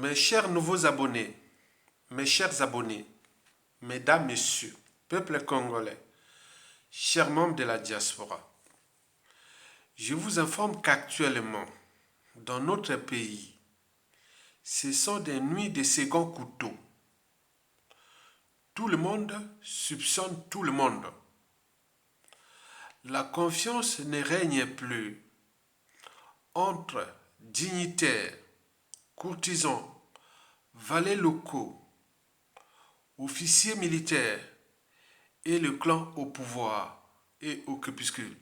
Mes chers nouveaux abonnés, mes chers abonnés, mesdames, messieurs, peuple congolais, chers membres de la diaspora, je vous informe qu'actuellement, dans notre pays, ce sont des nuits de second couteau. Tout le monde soupçonne tout le monde. La confiance ne règne plus entre dignitaires, courtisans, valets locaux, officiers militaires et le clan au pouvoir et au crépuscule.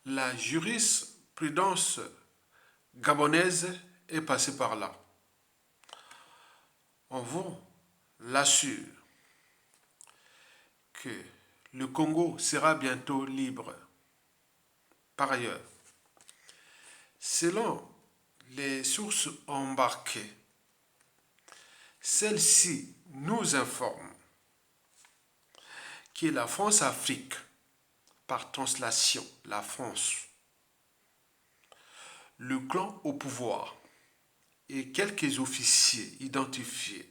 La jurisprudence gabonaise est passée par là. On vous l'assure que le Congo sera bientôt libre. Par ailleurs, selon les sources embarquées, celles-ci nous informent que la France-Afrique, par translation, la France, le clan au pouvoir et quelques officiers identifiés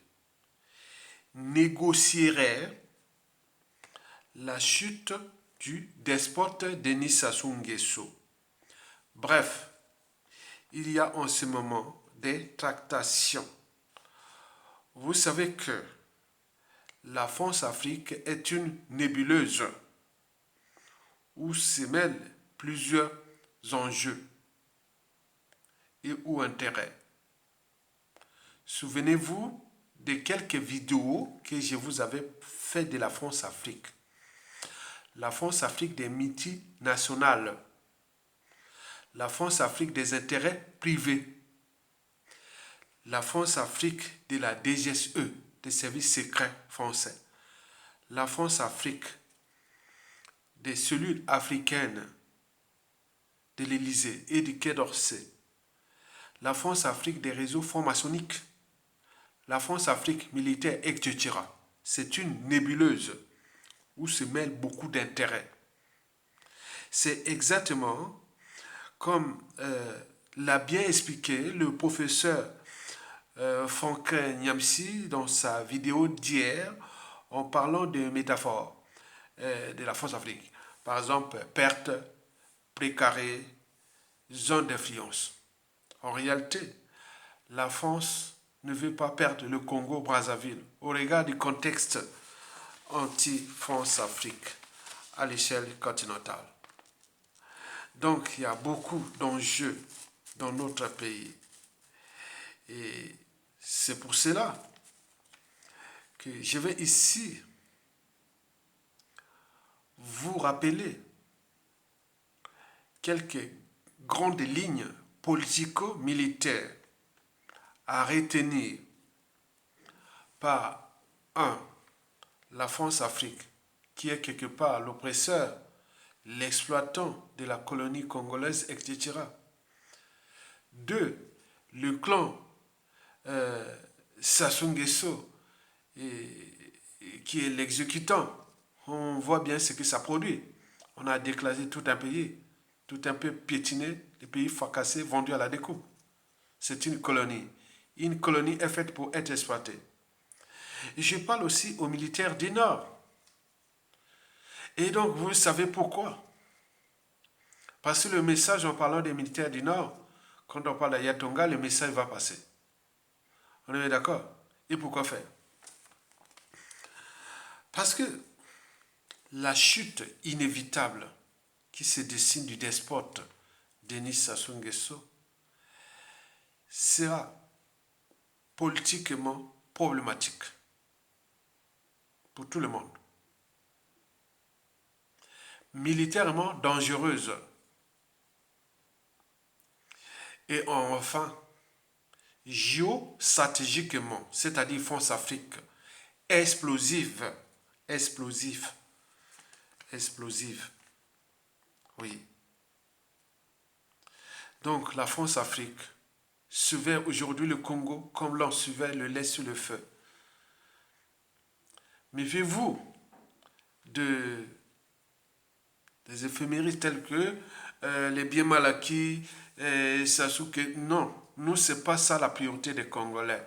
négocieraient la chute du despote Denis Sassou Nguesso. Bref, il y a en ce moment des tractations. Vous savez que la France-Afrique est une nébuleuse où se mêlent plusieurs enjeux et ou intérêts. Souvenez-vous de quelques vidéos que je vous avais fait de la France-Afrique. La France-Afrique des multinationales. La France-Afrique des intérêts privés. La France-Afrique de la DGSE, des services secrets français. La France-Afrique des cellules africaines de l'Élysée et du Quai d'Orsay. La France-Afrique des réseaux francs-maçonniques. La France-Afrique militaire, etc. C'est une nébuleuse où se mêlent beaucoup d'intérêts. C'est exactement comme l'a bien expliqué le professeur Franck Niamsi dans sa vidéo d'hier en parlant de métaphores de la France-Afrique. Par exemple, perte, précaré, zone d'influence. En réalité, la France ne veut pas perdre le Congo-Brazzaville au regard du contexte anti-France-Afrique à l'échelle continentale. Donc, il y a beaucoup d'enjeux dans notre pays. Et c'est pour cela que je vais ici vous rappeler quelques grandes lignes politico-militaires à retenir par 1. La France-Afrique, qui est quelque part l'oppresseur, l'exploitant de la colonie congolaise, etc. 2. Le clan Sassou Nguesso, qui est l'exécutant. On voit bien ce que ça produit. On a déclassé tout un pays, tout un peu piétiné, les pays fracassés, vendus à la découpe. C'est une colonie. Une colonie est faite pour être exploitée. Et je parle aussi aux militaires du Nord. Et donc, vous savez pourquoi? Parce que le message en parlant des militaires du Nord, quand on parle d'Ayatonga, le message va passer. On est d'accord? Et pourquoi faire? Parce que la chute inévitable qui se dessine du despote Denis Sassou Nguesso sera politiquement problématique pour tout le monde. Militairement dangereuse. Et enfin, géostratégiquement, c'est-à-dire France-Afrique, explosive. Oui. Donc la France-Afrique surveille aujourd'hui le Congo comme l'on surveille le lait sur le feu. Méfiez-vous des éphémérides telles que les biens mal acquis, Sassou Nguesso. Non, nous, ce n'est pas ça la priorité des Congolais.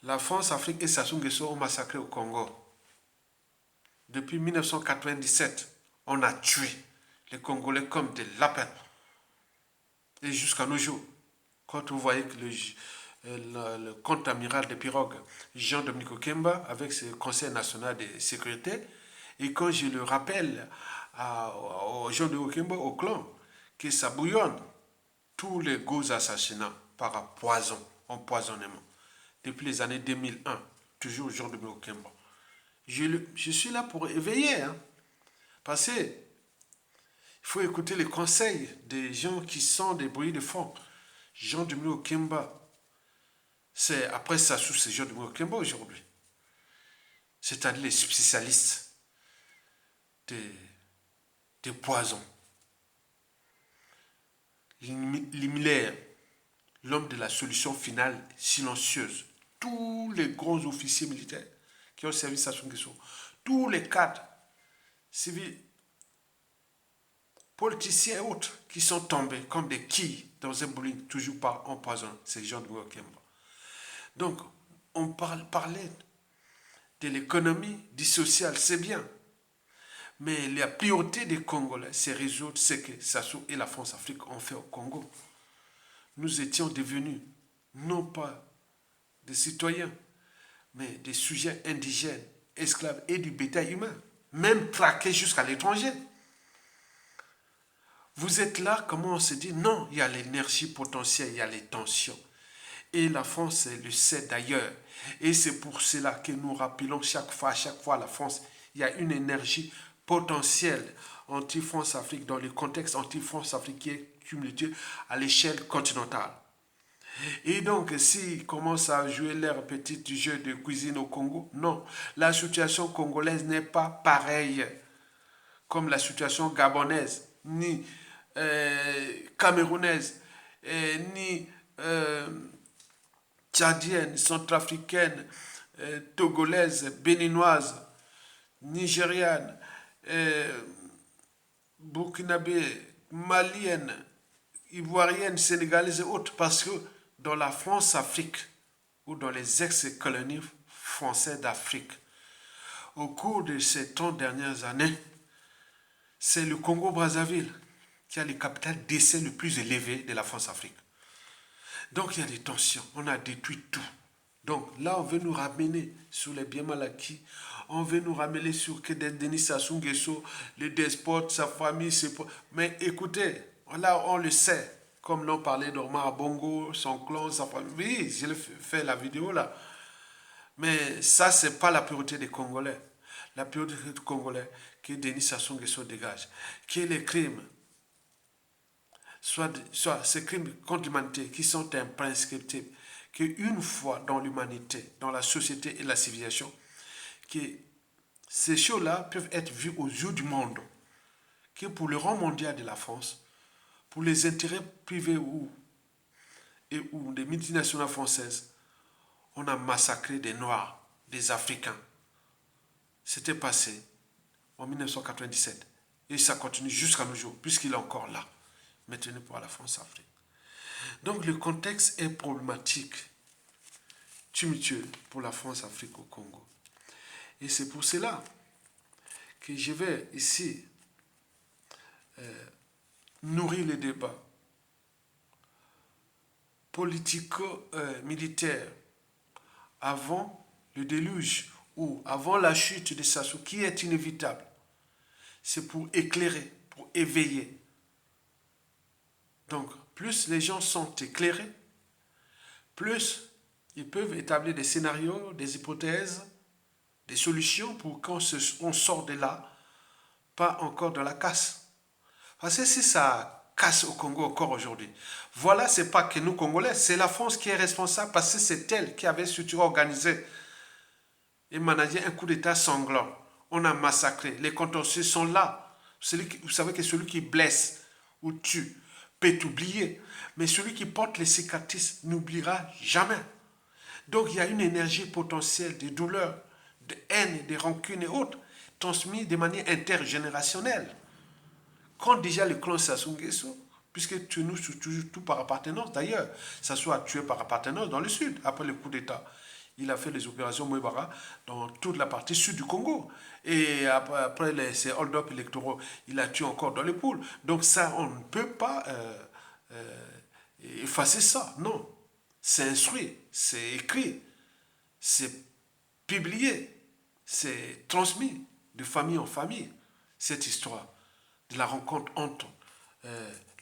La France-Afrique et Sassou Nguesso ont massacré au Congo. Depuis 1997, on a tué les Congolais comme des lapins. Et jusqu'à nos jours, quand vous voyez que le contre-amiral des pirogues, Jean-Dominique Okemba, avec ce Conseil national de sécurité, et quand je le rappelle au Jean-Dominique Okemba, au clan, que ça bouillonne, tous les gros assassinats par empoisonnement, depuis les années 2001, toujours Jean-Dominique Okemba. Je suis là pour éveiller, hein, parce que il faut écouter les conseils des gens qui sont des bruits de fond. Jean-Dominique Okemba, c'est après ça sous ces Jean-Dominique Okemba aujourd'hui. C'est-à-dire les spécialistes des poisons. L'Himmler, l'homme de la solution finale silencieuse. Tous les grands officiers militaires qui ont servi Sassou Nguesso, tous les cadres civils, politiciens et autres qui sont tombés comme des quilles dans un bowling, toujours par empoisonné, c'est Jean-Dominique Okemba. Donc, on parlait de l'économie, du social, c'est bien. Mais la priorité des Congolais, c'est résoudre ce que Sassou et la France-Afrique ont fait au Congo. Nous étions devenus, non pas des citoyens, mais des sujets indigènes, esclaves et du bétail humain, même traqués jusqu'à l'étranger. Vous êtes là, comment on se dit, non, il y a l'énergie potentielle, il y a les tensions. Et la France le sait d'ailleurs. Et c'est pour cela que nous rappelons chaque fois la France, il y a une énergie potentielle anti-France-Afrique dans le contexte anti-France-Afrique qui est cumulatif à l'échelle continentale. Et donc, s'ils commencent à jouer leur petit jeu de cuisine au Congo, non, la situation congolaise n'est pas pareille comme la situation gabonaise, ni camerounaise, ni tchadienne, centrafricaine, togolaise, béninoise, nigériane, burkinabé, malienne, ivoirienne, sénégalaise et autres, parce que dans la France-Afrique, ou dans les ex-colonies françaises d'Afrique, au cours de ces 30 dernières années, c'est le Congo-Brazzaville qui a le capital d'essai le plus élevé de la France-Afrique. Donc il y a des tensions, on a détruit tout. Donc là, on veut nous ramener sur les biens mal acquis, on veut nous ramener sur que Denis Sassou Nguesso, le despote, sa famille, ses... Mais écoutez, là, on le sait, comme l'ont parlé d'Omar Bongo, son clan, sa famille. Oui, j'ai fait la vidéo là. Mais ça, ce n'est pas la priorité des Congolais. La priorité des Congolais, que Denis Sassou Nguesso dégage, que les crimes, soit ces crimes contre l'humanité qui sont imprescriptibles, qu'une fois dans l'humanité, dans la société et la civilisation, que ces choses-là peuvent être vues aux yeux du monde, que pour le rang mondial de la France, pour les intérêts privés ou des multinationales françaises, on a massacré des Noirs, des Africains. C'était passé en 1997 et ça continue jusqu'à nos jours, puisqu'il est encore là, maintenu par la France-Afrique. Donc le contexte est problématique, tumultueux pour la France-Afrique au Congo. Et c'est pour cela que je vais ici nourrir le débat politico-militaire avant le déluge ou avant la chute de Sassou, qui est inévitable. C'est pour éclairer, pour éveiller. Donc, plus les gens sont éclairés, plus ils peuvent établir des scénarios, des hypothèses, des solutions pour qu'on sort de là, pas encore dans la casse. Parce que si ça casse au Congo encore aujourd'hui, voilà, c'est pas que nous Congolais, c'est la France qui est responsable parce que c'est elle qui avait surtout organisé et managé un coup d'État sanglant. On a massacré, les contentieux sont là. Vous savez que celui qui blesse ou tue peut oublier, mais celui qui porte les cicatrices n'oubliera jamais. Donc il y a une énergie potentielle de douleur, de haine, de rancune et autres, transmise de manière intergénérationnelle. Quand déjà le clan Sassou Nguesso puisque tu nous toujours tout par appartenance. D'ailleurs, ça soit tué par appartenance dans le sud, après le coup d'État. Il a fait les opérations Mouebara dans toute la partie sud du Congo. Et après ces hold-up électoraux, il a tué encore dans les poules. Donc ça, on ne peut pas effacer ça. Non. C'est instruit, c'est écrit, c'est publié, c'est transmis de famille en famille. Cette histoire de la rencontre entre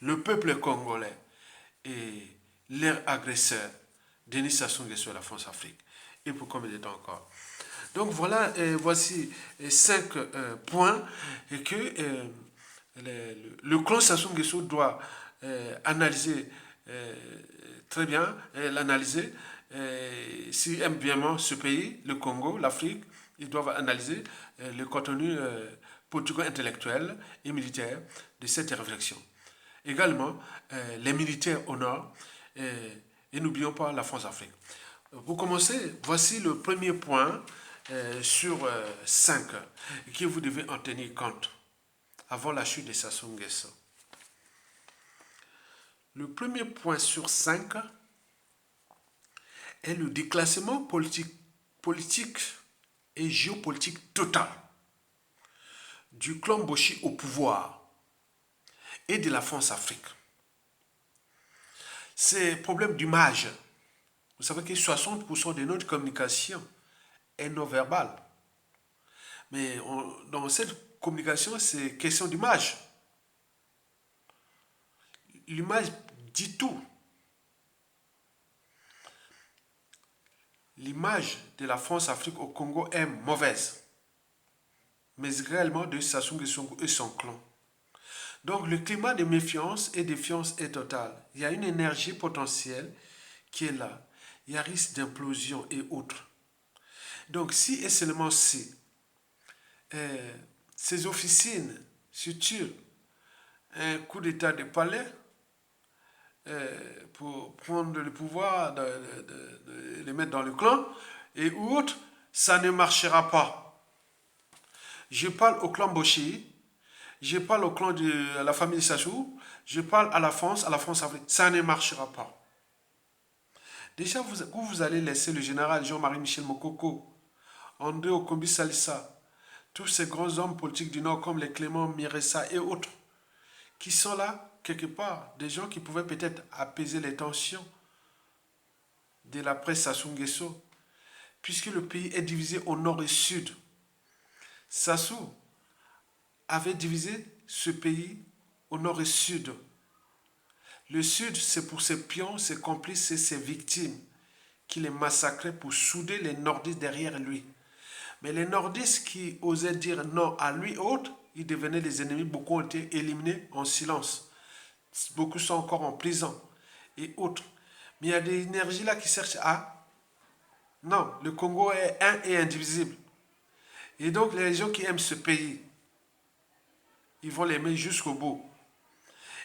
le peuple congolais et leur agresseur, Denis Sassou Nguesso et la France-Afrique. Et pour combien de temps encore? Donc voilà, voici 5 points et que le clan Sassou Nguesso doit analyser très bien, l'analyser. S'ils aiment bien ce pays, le Congo, l'Afrique, ils doivent analyser le contenu politico-intellectuel et militaire de cette réflexion. Également, les militaires au nord, et n'oublions pas la France-Afrique. Pour commencer, voici le premier point sur 5 que vous devez en tenir compte avant la chute de Sassou Nguesso. Le premier point sur 5 est le déclassement politique et géopolitique total du clan Boshi au pouvoir et de la France-Afrique. C'est un problème d'image. Vous savez que 60% de notre communication est non-verbale. Mais dans cette communication, c'est question d'image. L'image dit tout. L'image de la France-Afrique au Congo est mauvaise, mais également de Sassou Nguesso et son clan. Donc le climat de méfiance et de défiance est total. Il y a une énergie potentielle qui est là. Il y a risque d'implosion et autres. Donc si et seulement si ces officines structurent un coup d'état de palais pour prendre le pouvoir, de les mettre dans le clan et autres, ça ne marchera pas. Je parle au clan Boshi, je parle au clan de la famille Sassou, je parle à la France-Afrique. Ça ne marchera pas. Déjà, vous allez laisser le général Jean-Marie Michel Mokoko, André Okombi Salissa, tous ces grands hommes politiques du Nord comme les Clément Miressa et autres, qui sont là, quelque part, des gens qui pouvaient peut-être apaiser les tensions de l'après Sassou Nguesso, puisque le pays est divisé au nord et sud. Sassou avait divisé ce pays au nord et sud. Le sud, c'est pour ses pions, ses complices et ses victimes qui les massacraient pour souder les nordistes derrière lui. Mais les nordistes qui osaient dire non à lui autres, ils devenaient des ennemis. Beaucoup ont été éliminés en silence. Beaucoup sont encore en prison et autres. Mais il y a des énergies là qui cherchent à... Non, le Congo est un et indivisible. Et donc les gens qui aiment ce pays, ils vont l'aimer jusqu'au bout.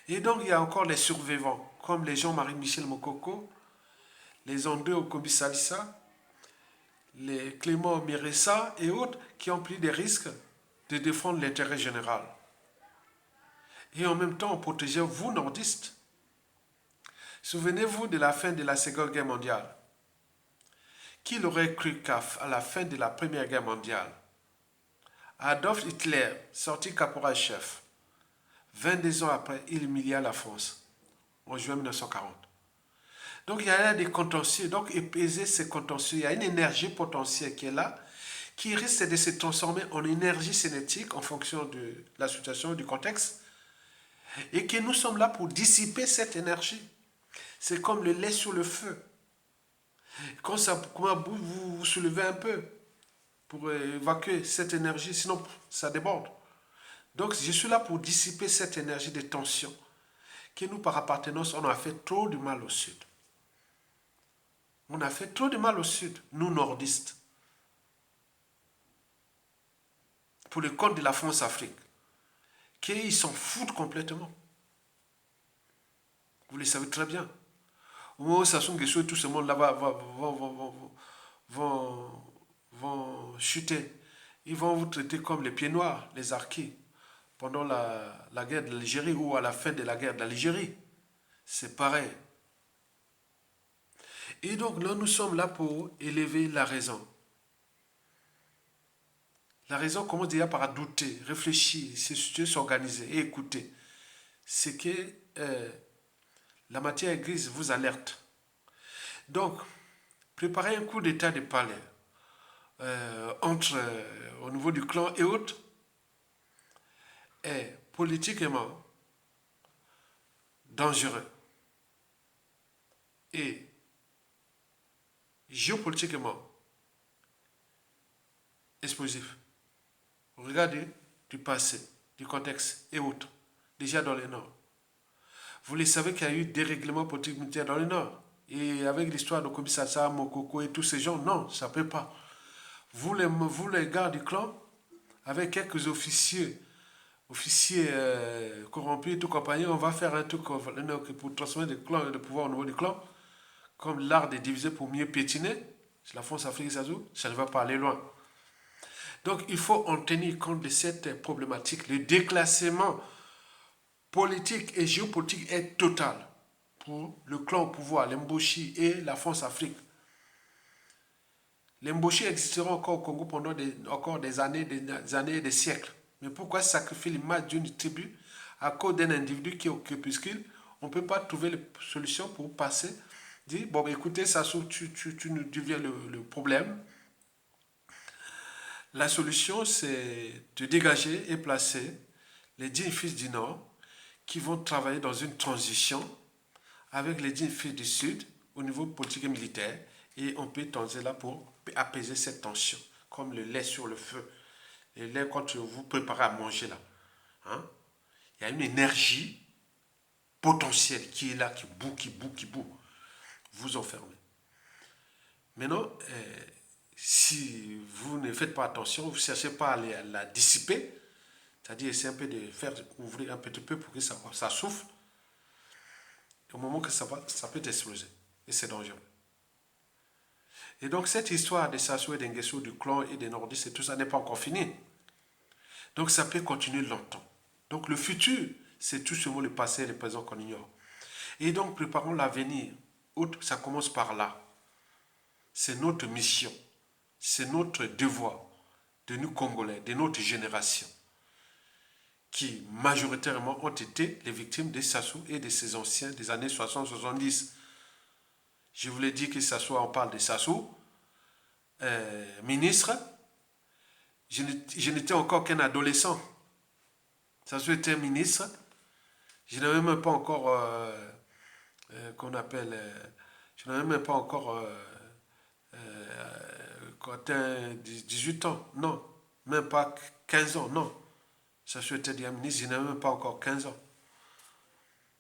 Et donc il y a encore les survivants, comme les Jean-Marie Michel Mokoko, les André Okombi Salissa, les Clément Miressa et autres qui ont pris des risques de défendre l'intérêt général. Et en même temps, on protégeait vous, nordistes. Souvenez-vous de la fin de la Seconde Guerre mondiale. Qui l'aurait cru qu'à la fin de la Première Guerre mondiale, Adolf Hitler, sorti caporal-chef, 22 ans après, il humilia la France, en juin 1940. Donc il y a des contentieux, donc épaiser ces contentieux, il y a une énergie potentielle qui est là, qui risque de se transformer en énergie cinétique en fonction de la situation, du contexte, et que nous sommes là pour dissiper cette énergie. C'est comme le lait sur le feu. Quand ça vous soulevez un peu pour évacuer cette énergie, sinon ça déborde. Donc je suis là pour dissiper cette énergie de tension que nous, par appartenance, on a fait trop de mal au sud. On a fait trop de mal au sud, nous nordistes, pour le compte de la France-Afrique, qu'ils s'en foutent complètement. Vous le savez très bien. Au moment où Sassou Nguesso et tout ce monde là-bas vont chuter, ils vont vous traiter comme les pieds noirs, les arqués. pendant la guerre de l'Algérie ou à la fin de la guerre de l'Algérie. C'est pareil. Et donc là, nous sommes là pour élever la raison. La raison commence déjà par douter, réfléchir, s'organiser et écouter. C'est que la matière grise vous alerte. Donc, préparez un coup d'état de palais au niveau du clan et autres est politiquement dangereux et géopolitiquement explosif. Regardez du passé, du contexte et autres, déjà dans le Nord. Vous le savez qu'il y a eu des règlements politiques militaires dans le Nord. Et avec l'histoire de Komisasa, Mokoko et tous ces gens, non, ça ne peut pas. Vous les gars du clan, avec quelques officiers corrompus et tout compagnie, on va faire un truc pour transformer le pouvoir au niveau du clan, comme l'art de diviser pour mieux piétiner. C'est la France Afrique, ça ne va pas aller loin. Donc il faut en tenir compte de cette problématique. Le déclassement politique et géopolitique est total pour le clan au pouvoir, l'Mboshi et la France Afrique. L'Mboshi existera encore au Congo pendant encore des années et des siècles. Mais pourquoi sacrifier l'image d'une tribu à cause d'un individu qui est au crépuscule? On ne peut pas trouver la solution pour passer. Dire, bon, écoutez, Sassou, tu nous deviens le problème. La solution, c'est de dégager et placer les dignes fils du Nord qui vont travailler dans une transition avec les dignes fils du Sud au niveau politique et militaire. Et on peut tenter là pour apaiser cette tension, comme le lait sur le feu. Le lait, quand vous préparez à manger là, hein, il y a une énergie potentielle qui est là, qui bout. Vous enfermez. Maintenant, si vous ne faites pas attention, vous ne cherchez pas à la dissiper, c'est-à-dire essayer un peu de faire ouvrir un petit peu pour que ça souffle, au moment que ça peut exploser. Et c'est dangereux. Et donc cette histoire de Sassou et d'Nguesso, du clan et des nordistes, et tout ça n'est pas encore fini. Donc ça peut continuer longtemps. Donc le futur, c'est tout seulement le passé et le présent qu'on ignore. Et donc préparons l'avenir. Ça commence par là. C'est notre mission. C'est notre devoir de nous Congolais, de notre génération, qui majoritairement ont été les victimes de Sassou et de ses anciens des années 60-70. Je vous l'ai dit que Sassou, on parle de Sassou, ministre. Je n'étais encore qu'un adolescent. Sassou était ministre. Je n'avais même pas encore, je n'avais même pas encore quand 18 ans, non, même pas 15 ans, non. Sassou était déjà ministre, je n'avais même pas encore 15 ans.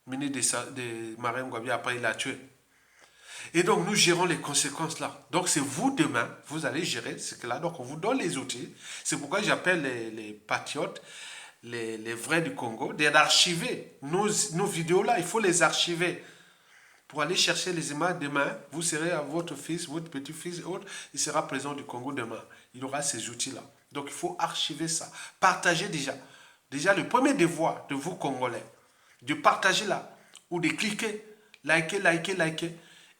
Ministre de Marien Ngouabi, après il l'a tué. Et donc nous gérons les conséquences là. Donc c'est vous demain, vous allez gérer ce que là. Donc on vous donne les outils. C'est pourquoi j'appelle les patriotes, les vrais du Congo, d'archiver nos vidéos là. Il faut les archiver. Pour aller chercher les images demain, vous serez à votre fils, votre petit-fils, autre, il sera présent du Congo demain. Il aura ces outils-là. Donc il faut archiver ça. Partager déjà. Déjà le premier devoir de vous Congolais, de partager là, ou de cliquer, liker,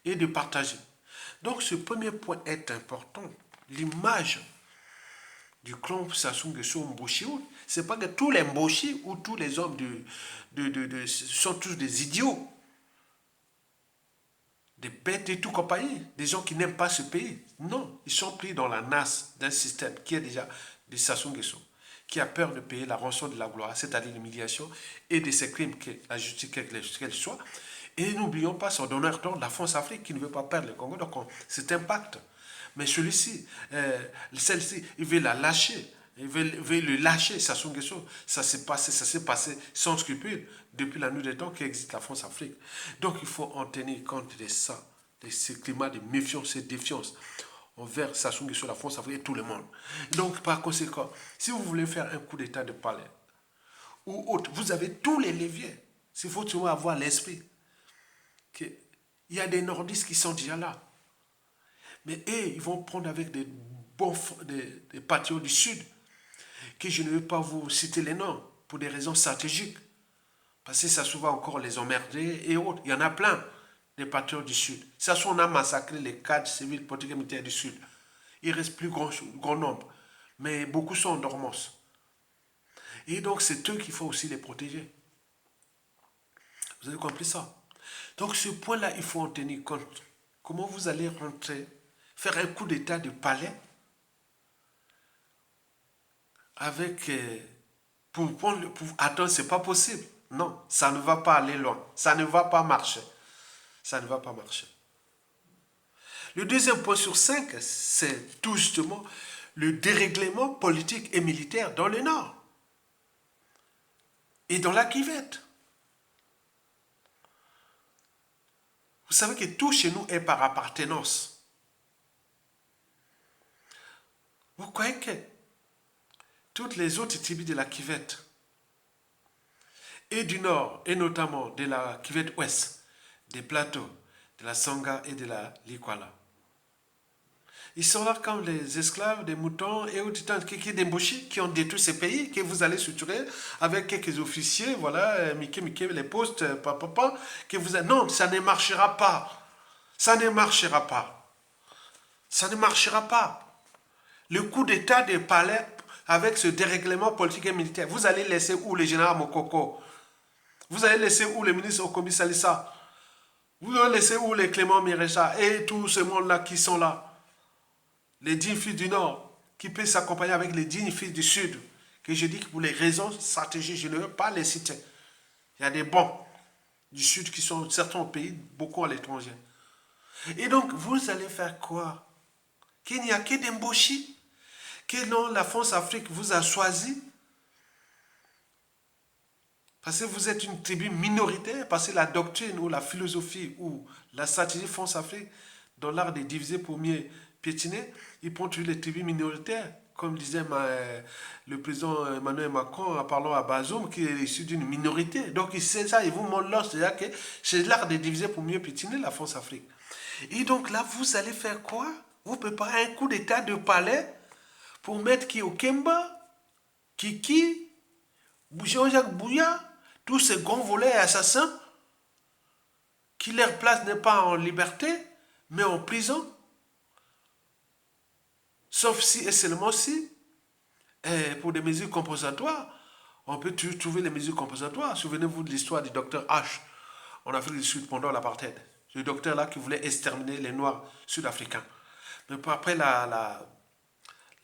et de partager. Donc ce premier point est important. L'image du clan Sassou Nguesso Mboshi, c'est pas que tous les Mboshi ou tous les hommes sont tous des idiots. Des bêtes et tout compagnie, des gens qui n'aiment pas ce pays. Non, ils sont pris dans la nasse d'un système qui est déjà de Sassou Nguesso, qui a peur de payer la rançon de la gloire, c'est-à-dire l'humiliation et de ses crimes, que la justice qu'elle soit. Et n'oublions pas son donneur d'ordre, la France-Afrique, qui ne veut pas perdre le Congo. Donc c'est un pacte. Mais celui-ci, celle-ci, il veut la lâcher. Il veut le lâcher, Sassou Nguesso. Ça s'est passé sans scrupule depuis la nuit des temps qu'existe la France-Afrique. Donc il faut en tenir compte de ça, de ce climat de méfiance et de défiance envers Sassou Nguesso, la France-Afrique et tout le monde. Donc par conséquent, si vous voulez faire un coup d'état de palais ou autre, vous avez tous les leviers. Il faut toujours avoir l'esprit qu'il y a des nordistes qui sont déjà là. Mais eux, ils vont prendre avec des patriotes du Sud, que je ne vais pas vous citer les noms. pour des raisons stratégiques. Parce que ça souvent encore les emmerder et autres. Il y en a plein, des patriotes du Sud. Ça soit on a massacré les cadres civils, politiques et militaires du Sud. Il ne reste plus grand nombre. Mais beaucoup sont en dormance. Et donc, c'est eux qu'il faut aussi les protéger. Vous avez compris ça? Donc, ce point-là, il faut en tenir compte. Comment vous allez rentrer, faire un coup d'état de palais avec... pour prendre le pouvoir. Attends, c'est pas possible. Non, ça ne va pas aller loin. Ça ne va pas marcher. Ça ne va pas marcher. Le deuxième point sur 5, c'est tout justement le dérèglement politique et militaire dans le Nord et dans la Kivette. Vous savez que tout chez nous est par appartenance. Vous croyez que toutes les autres tribus de la Kivette et du Nord, et notamment de la Kivette Ouest, des plateaux, de la Sangha et de la Likwala, ils sont là comme les esclaves, des moutons et autres des Mboshi qui ont détruit ces pays, que vous allez suturer avec quelques officiers, voilà, Mickey, les postes, papa, que vous allez... Non, ça ne marchera pas. Ça ne marchera pas. Ça ne marchera pas. Le coup d'état des palais avec ce dérèglement politique et militaire, vous allez laisser où le général Mokoko? Vous allez laisser où le ministre Okomi Salissa? Vous allez laisser où les Clément Mirecha et tout ce monde-là qui sont là? Les dignes filles du Nord, qui peuvent s'accompagner avec les dignes filles du Sud, que je dis que pour les raisons stratégiques, je ne veux pas les citer. Il y a des bons du Sud qui sont certains au pays, beaucoup à l'étranger. Et donc, vous allez faire quoi? Qu'il n'y a que des Mboshi, que non, la France-Afrique vous a choisi, parce que vous êtes une tribu minoritaire, parce que la doctrine ou la philosophie ou la stratégie France-Afrique, dans l'art de diviser pour mieux piétiner, ils prennent toujours les tribus minoritaires, comme disait le président Emmanuel Macron en parlant à Bazoum, qui est issu d'une minorité. Donc il sait ça, il vous montre là, c'est-à-dire que c'est l'art de diviser pour mieux piétiner la France-Afrique. Et donc là, vous allez faire quoi? Vous préparez un coup d'état de palais pour mettre qui au Kemba, Kiki, Jean-Jacques Bouya, tous ces grands volets et assassins, qui leur place n'est pas en liberté, mais en prison. Sauf si et seulement si, pour des mesures compensatoires, on peut trouver les mesures compensatoires. Souvenez-vous de l'histoire du docteur H en Afrique du Sud pendant l'apartheid. Ce docteur-là qui voulait exterminer les Noirs sud-africains. Mais après la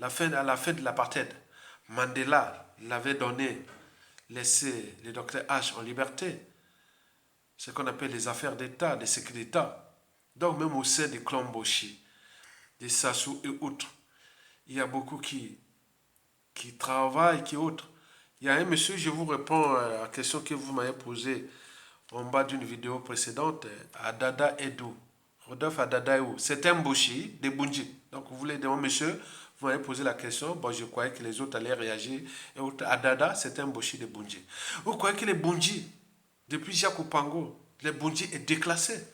fin de l'apartheid, Mandela l'avait donné, laissé le docteur H en liberté. Ce qu'on appelle les affaires d'État, les secrets d'État. Donc même au sein des clans Mboshi, des Sassou et autres, il y a beaucoup qui travaillent, qui autres. Il y a un monsieur, je vous réponds à la question que vous m'avez posée en bas d'une vidéo précédente, Adada Edou. Rodolphe Adada Edou. C'est un Mboshi de Bunji. Donc vous voulez demander, monsieur, vous m'avez posé la question, bon, je croyais que les autres allaient réagir. Et autres, Adada, c'est un Mboshi de Bunji. Vous croyez que les Bunji, depuis Jacques Opango, les Bunji est déclassé.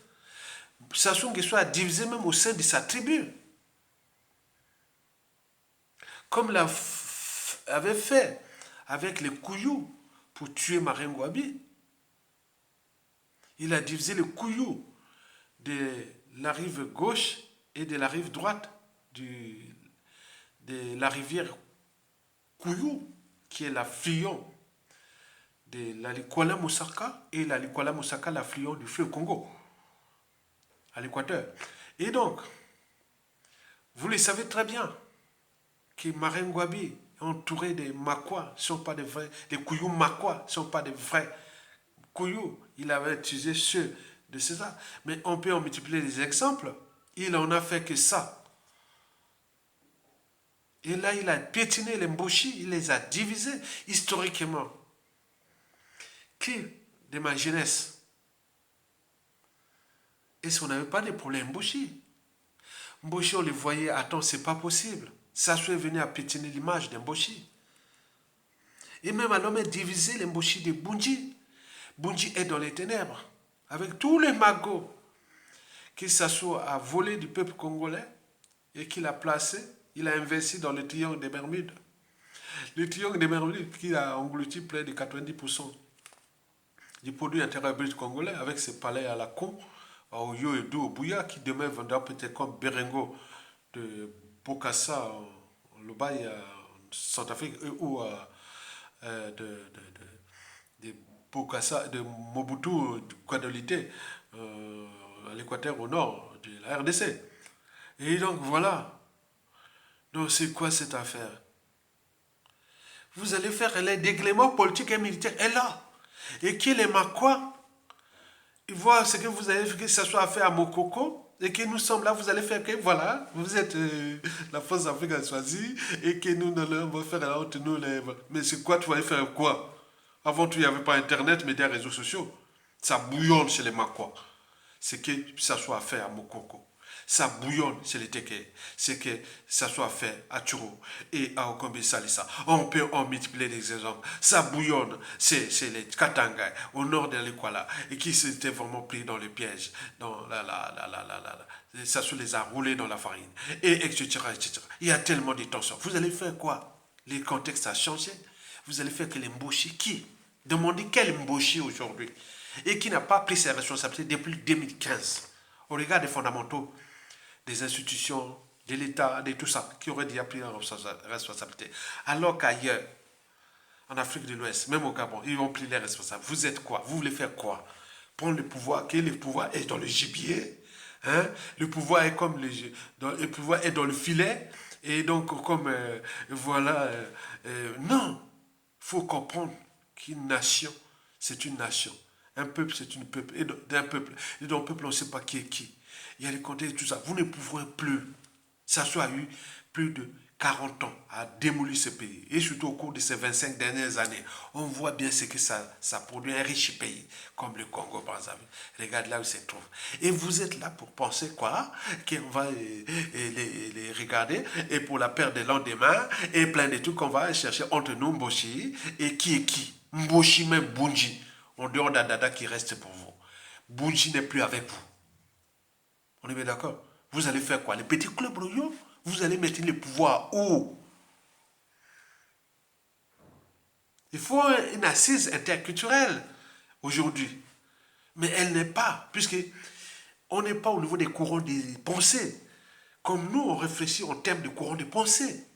Sassou Nguesso a divisé même au sein de sa tribu. Comme l'avait fait avec les Kouyou pour tuer Marine Ngouabi. Il a divisé les Kouyou de la rive gauche et de la rive droite de la rivière Kouyou, qui est l'affluent de la Likwala Moussaka, et la Likwala Moussaka, l'affluent du fleuve Congo, à l'équateur. Et donc, vous le savez très bien, que Marine Ngouabi est entouré des Makwa, ne sont pas des vrais, les Kouyou Makwa ne sont pas des vrais Kouyou. Il avait utilisé ceux de César. Mais on peut en multiplier les exemples. Il en a fait que ça. Et là, il a piétiné les Mboshi, il les a divisés historiquement. Qui, de ma jeunesse, est-ce qu'on n'avait pas de problème Mboshi? Mboshi, on les voyait, attends, c'est pas possible. Ça soit venu à piétiner l'image d'un Mboshi. Et même à l'homme divisé les Mboshi de Bunji. Bunji est dans les ténèbres. Avec tous les magots qui s'assoient à voler du peuple congolais et qu'il a placé, il a investi dans le triangle des Bermudes. Le triangle des Bermudes qui a englouti près de 90% du produit intérieur brut congolais avec ses palais à la con, à Oyo et Do, Bouya, qui demain vendra peut-être comme Berengo de Bokassa en Lobaye, en Centrafrique, ou de Bokassa, de Mobutu, de Guadolité, à l'équateur au nord de la RDC. Et donc voilà. Donc c'est quoi cette affaire? Vous allez faire les dégléments politiques et militaires. Et là, et qui les Makwa, ils voient ce que vous avez fait, que ce soit fait à Mokoko, et que nous sommes là, vous allez faire que, voilà, vous êtes la force Afrique a choisi, et que nous, on va faire la honte, nous, les... Mais c'est quoi, tu vas faire quoi? Avant tout, il n'y avait pas Internet, mais des réseaux sociaux. Ça bouillonne chez les Makwa. C'est que ça soit fait à Mokoko. Ça bouillonne chez les Teke. C'est que ça soit fait à Turo et à Okombe Salissa. On peut en multiplier les exemples. Ça bouillonne chez les Katanga, au nord de l'Ekwala, et qui s'étaient vraiment pris dans le piège. Dans ça se les a roulés dans la farine. Et etc., etc. Il y a tellement de tensions. Vous allez faire quoi? Les contextes ont changé. Vous allez faire que les Mboshi qui? Demandez quel Mboshi aujourd'hui et qui n'a pas pris ses responsabilités depuis 2015 au regard des fondamentaux des institutions, de l'État, de tout ça, qui aurait déjà pris leur responsabilité. Alors qu'ailleurs, en Afrique de l'Ouest, même au Gabon, ils vont pris les responsables. Vous êtes quoi? Vous voulez faire quoi? Prendre le pouvoir, que le pouvoir est dans le gibier, hein? Le pouvoir est comme le pouvoir est dans le filet, et donc comme voilà, non, il faut comprendre qu'une nation, c'est une nation. Un peuple, c'est un peuple. Et d'un peuple, et d'un peuple, on ne sait pas qui est qui. Il y a les contextes et tout ça. Vous ne pouvez plus. Ça soit eu plus de 40 ans à démolir ce pays. Et surtout au cours de ces 25 dernières années, on voit bien ce que ça produit un riche pays comme le Congo, par exemple. Regarde là où se trouve. Et vous êtes là pour penser quoi? Qu'on va les regarder et pour la perte des lendemains et plein de trucs qu'on va chercher entre nous, Mboshi, et qui est qui? Mboshi même Bunji, en dehors d'Adada qui reste pour vous. Bunji n'est plus avec vous. On est bien d'accord? Vous allez faire quoi? Les petits clubs royaux? Vous allez mettre le pouvoir où? Il faut une assise interculturelle aujourd'hui. Mais elle n'est pas, puisque on n'est pas au niveau des courants de pensée. Comme nous, on réfléchit en termes de courants de pensée.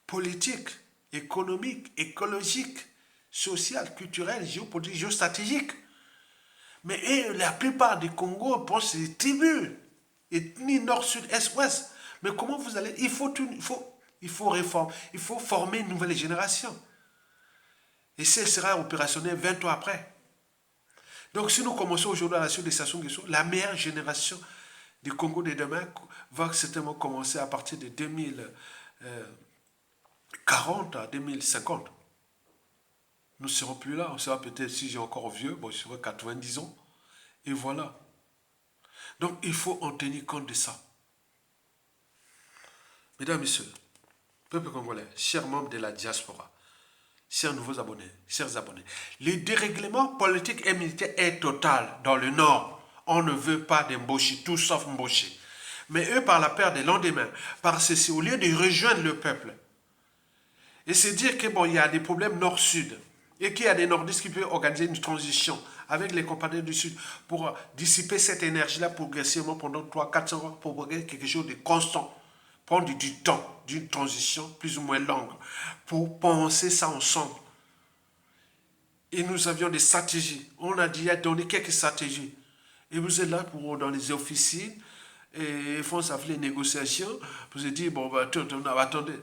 Politique, économique, écologique, social, culturel, géopolitique, géostratégique. Mais la plupart des Congos pensent que c'est des tribus. Ethnie nord, sud, est, ouest. Mais comment vous allez... Il faut réformer. Il faut former une nouvelle génération. Et ça sera opérationnel 20 ans après. Donc si nous commençons aujourd'hui à la suite des Sassou Nguesso, la meilleure génération du Congo de demain va certainement commencer à partir de 2040 à 2050. Nous ne serons plus là. On sera peut-être, si j'ai encore vieux, bon, je serai 90 ans. Et voilà. Donc il faut en tenir compte de ça. Mesdames, Messieurs, peuple congolais, chers membres de la diaspora, chers nouveaux abonnés, chers abonnés, le dérèglement politique et militaire est total dans le Nord. On ne veut pas d'Mboshi, tout sauf Mboshi. Mais eux, par la peur des lendemains, par ceci, au lieu de rejoindre le peuple, et se dire que bon, il y a des problèmes nord-sud, et qu'il y a des nordistes qui peuvent organiser une transition avec les compatriotes du Sud pour dissiper cette énergie-là progressivement pendant 300-400 ans pour progresser quelque chose de constant. Prendre du temps, d'une transition plus ou moins longue pour penser ça ensemble. Et nous avions des stratégies. On a dit à donner quelques stratégies. Et vous êtes là pour, dans les officines et font ça les négociations. Vous avez dit, bon, bah, attendez.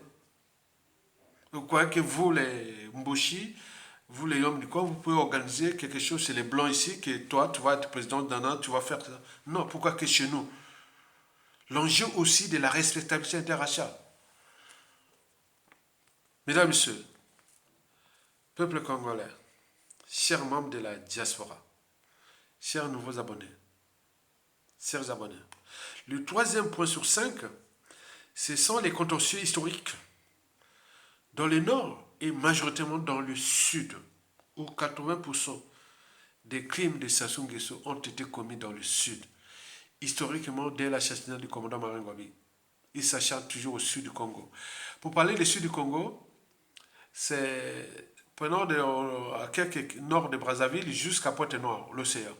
Vous croyez que vous, les Mboshi, vous les hommes du corps, vous pouvez organiser quelque chose chez les Blancs ici, que toi, tu vas être président d'un an, tu vas faire ça. Non, pourquoi que chez nous? L'enjeu aussi de la respectabilité interraciale. Mesdames, Messieurs, peuple congolais, chers membres de la diaspora, chers nouveaux abonnés, chers abonnés, le troisième point sur 5, ce sont les contentieux historiques. Dans le nord et majoritairement dans le sud, où 80% des crimes de Sassou Nguesso ont été commis dans le sud. Historiquement, dès l'assassinat du commandant Marin Ngouabi, il s'acharne toujours au sud du Congo. Pour parler du sud du Congo, C'est, prenons à quelques nord de Brazzaville jusqu'à Pointe-Noire, l'océan.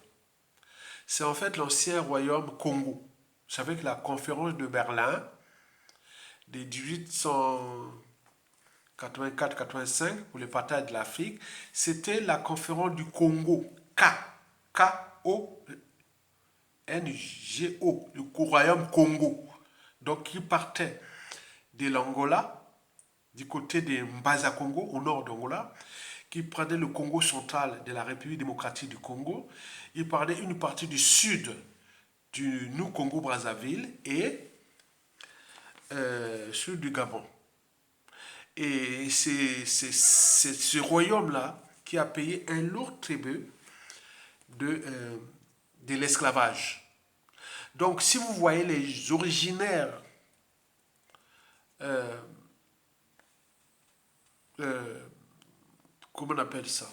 C'est en fait l'ancien royaume Congo. Vous savez que la conférence de Berlin de 1884-85 pour le partage de l'Afrique, c'était la conférence du Congo. K-O-N-G-O, le royaume Congo. Donc, qui partait de l'Angola, du côté de Mbaza Congo, au nord d'Angola, qui prenait le Congo central de la République démocratique du Congo. Il prenait une partie du sud du Nou Congo Brazzaville et sud du Gabon. Et c'est ce royaume-là qui a payé un lourd tribut de l'esclavage. Donc, si vous voyez les originaires euh, euh, comment on appelle ça?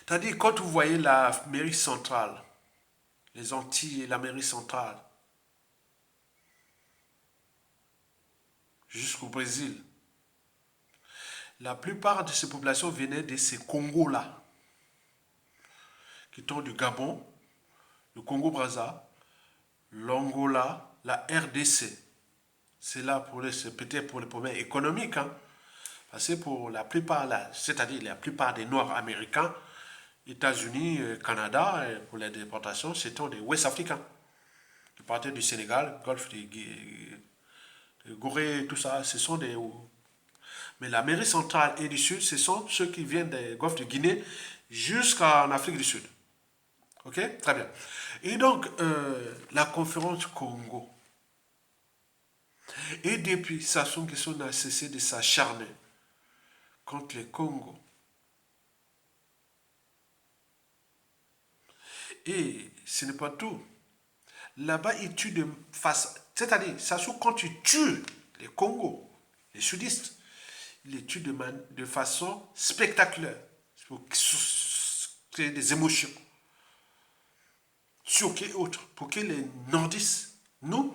C'est-à-dire, quand vous voyez l'Amérique centrale, les Antilles et l'Amérique centrale, jusqu'au Brésil, la plupart de ces populations venaient de ces Congos-là, qui sont du Gabon, le Congo-Brazza, l'Angola, la RDC. C'est là c'est peut-être pour les problèmes économiques, hein, parce que pour la plupart, c'est-à-dire la plupart des Noirs américains, États-Unis, Canada, pour les déportations, c'était des Ouest africains qui partaient du Sénégal, Golfe de Gorée, tout ça, ce sont des. Mais l'Amérique centrale et du Sud, ce sont ceux qui viennent des Golfe de Guinée jusqu'en Afrique du Sud. Ok? Très bien. Et donc, la conférence Congo. Et depuis, Sassou Nguesso n'a cessé de s'acharner contre les Congo. Et ce n'est pas tout. Là-bas, ils tuent de face. C'est-à-dire, Sassou, quand tu tues les Congos, les sudistes, ils les tuent de façon spectaculaire. Pour créer des émotions. Choquer autres. Pour que les nordistes, nous,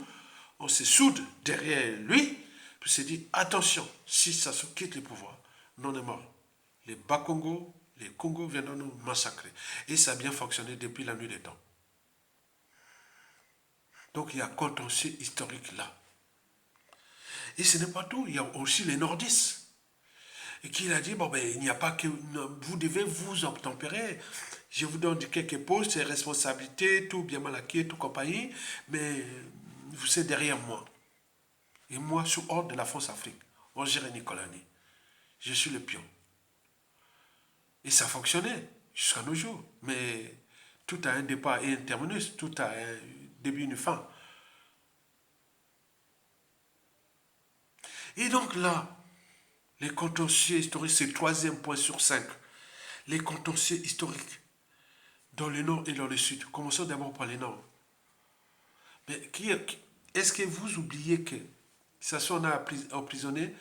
on se soude derrière lui, puis se dit attention, si Sassou quitte le pouvoir, non est mort. Les Bas-Congo, les Congos viendront nous massacrer. Et ça a bien fonctionné depuis la nuit des temps. Donc il y a un contentieux historique là. Et ce n'est pas tout, il y a aussi les nordistes. Et qui a dit, bon ben, il n'y a pas que, vous devez vous obtempérer. Je vous donne quelques postes, et responsabilités, tout bien mal acquis, tout compagnie, mais vous êtes derrière moi. Et moi, sous ordre de la France-Afrique, on gérait Nicolani. Je suis le pion. Et ça fonctionnait jusqu'à nos jours. Mais tout a un départ et un terminus, tout a un début et une fin. Et donc là, les contentieux historiques, c'est le troisième point sur 5. Les contentieux historiques dans le nord et dans le sud. Commençons d'abord par le nord. Mais est-ce que vous oubliez que ça soit on a emprisonné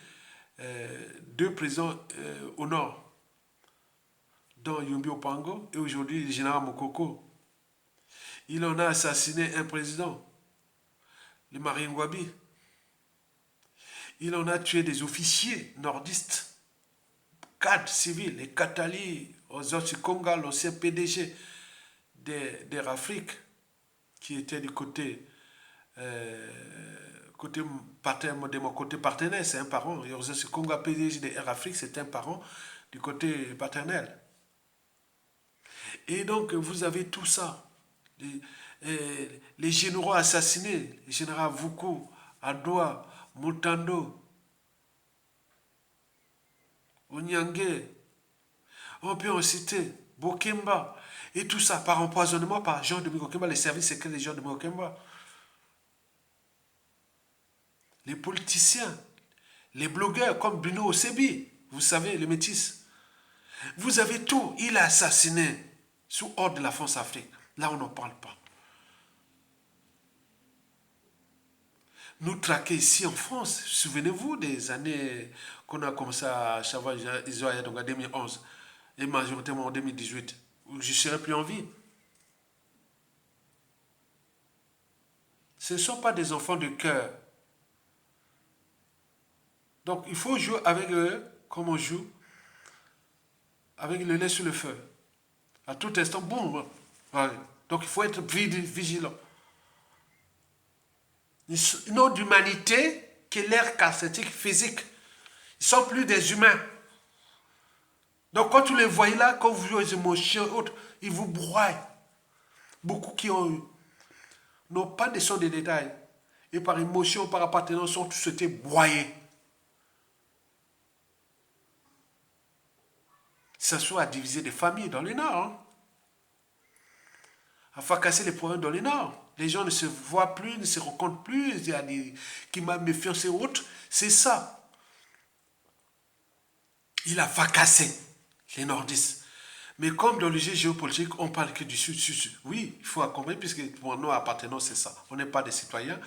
deux présidents au nord, dont Yumbi Opango et aujourd'hui le général Mokoko. Il en a assassiné un président, le Marien Ngouabi. Il en a tué des officiers nordistes, cadres civils, les Katali, Ozotsi Konga, l'ancien PDG d'Air Afrique, qui était du côté, de mon côté partenaire, c'est un parent. Et Ozotsi Konga, PDG d'Air Afrique, c'est un parent du côté paternel. Et donc, vous avez tout ça. Les généraux assassinés, les généraux Vuku, Adoua, Mutando, Onyangue, on peut en citer Bokemba, et tout ça par empoisonnement par Jean de Bokemba, les services secrets de Jean de Bokemba. Les politiciens, les blogueurs comme Bruno Osebi, vous savez, les métis. Vous avez tout, il a assassiné sous ordre de la France-Afrique. Là, on n'en parle pas. Nous traquer ici en France, souvenez-vous des années qu'on a commencé à savoir Israël, donc en 2011, et majoritairement en 2018, où je ne serai plus en vie. Ce ne sont pas des enfants de cœur. Donc il faut jouer avec eux comme on joue avec le lait sur le feu. À tout instant, boum. Ouais. Donc il faut être vigilant. Ils n'ont d'humanité que l'air caractéristique physique. Ils ne sont plus des humains. Donc quand tu les voyez là, quand vous jouez aux émotions et autres, ils vous broient. Beaucoup qui n'ont pas de son de détail. Et par émotion, par appartenance, sont tous été broyés. Ça soit à diviser des familles dans le Nord. Hein. À faire casser les problèmes dans le Nord. Les gens ne se voient plus, ne se rencontrent plus. Il y a des qui m'a méfiance et autres. C'est ça. Il a fracassé les nordistes. Mais comme dans le jeu géopolitique, on parle que du sud. Oui, il faut accompagner, puisque pour nous, appartenance, c'est ça. On n'est pas des citoyens,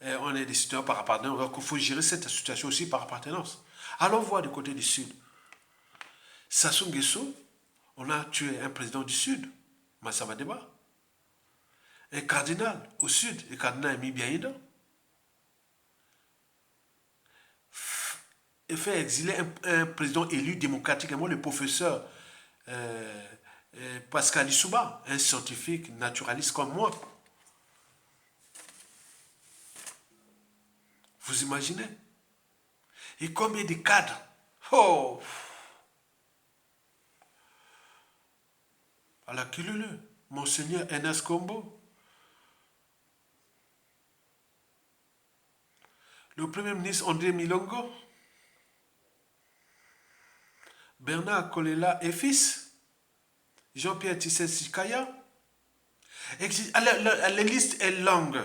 on est des citoyens par appartenance. Donc, il faut gérer cette situation aussi par appartenance. Allons voir du côté du sud. Sassou Nguesso, on a tué un président du sud, Massamba Deba. Un cardinal au sud, le cardinal Emi Biaïda. Et fait exiler un président élu démocratiquement, le professeur Pascal Lissouba, un scientifique naturaliste comme moi. Vous imaginez? Et combien de cadres? Oh! À la Kilulu, Monseigneur Ernest Kombo. Le Premier ministre André Milongo. Bernard Kolela et fils. Jean-Pierre Tissé-Sikaya. La liste est longue.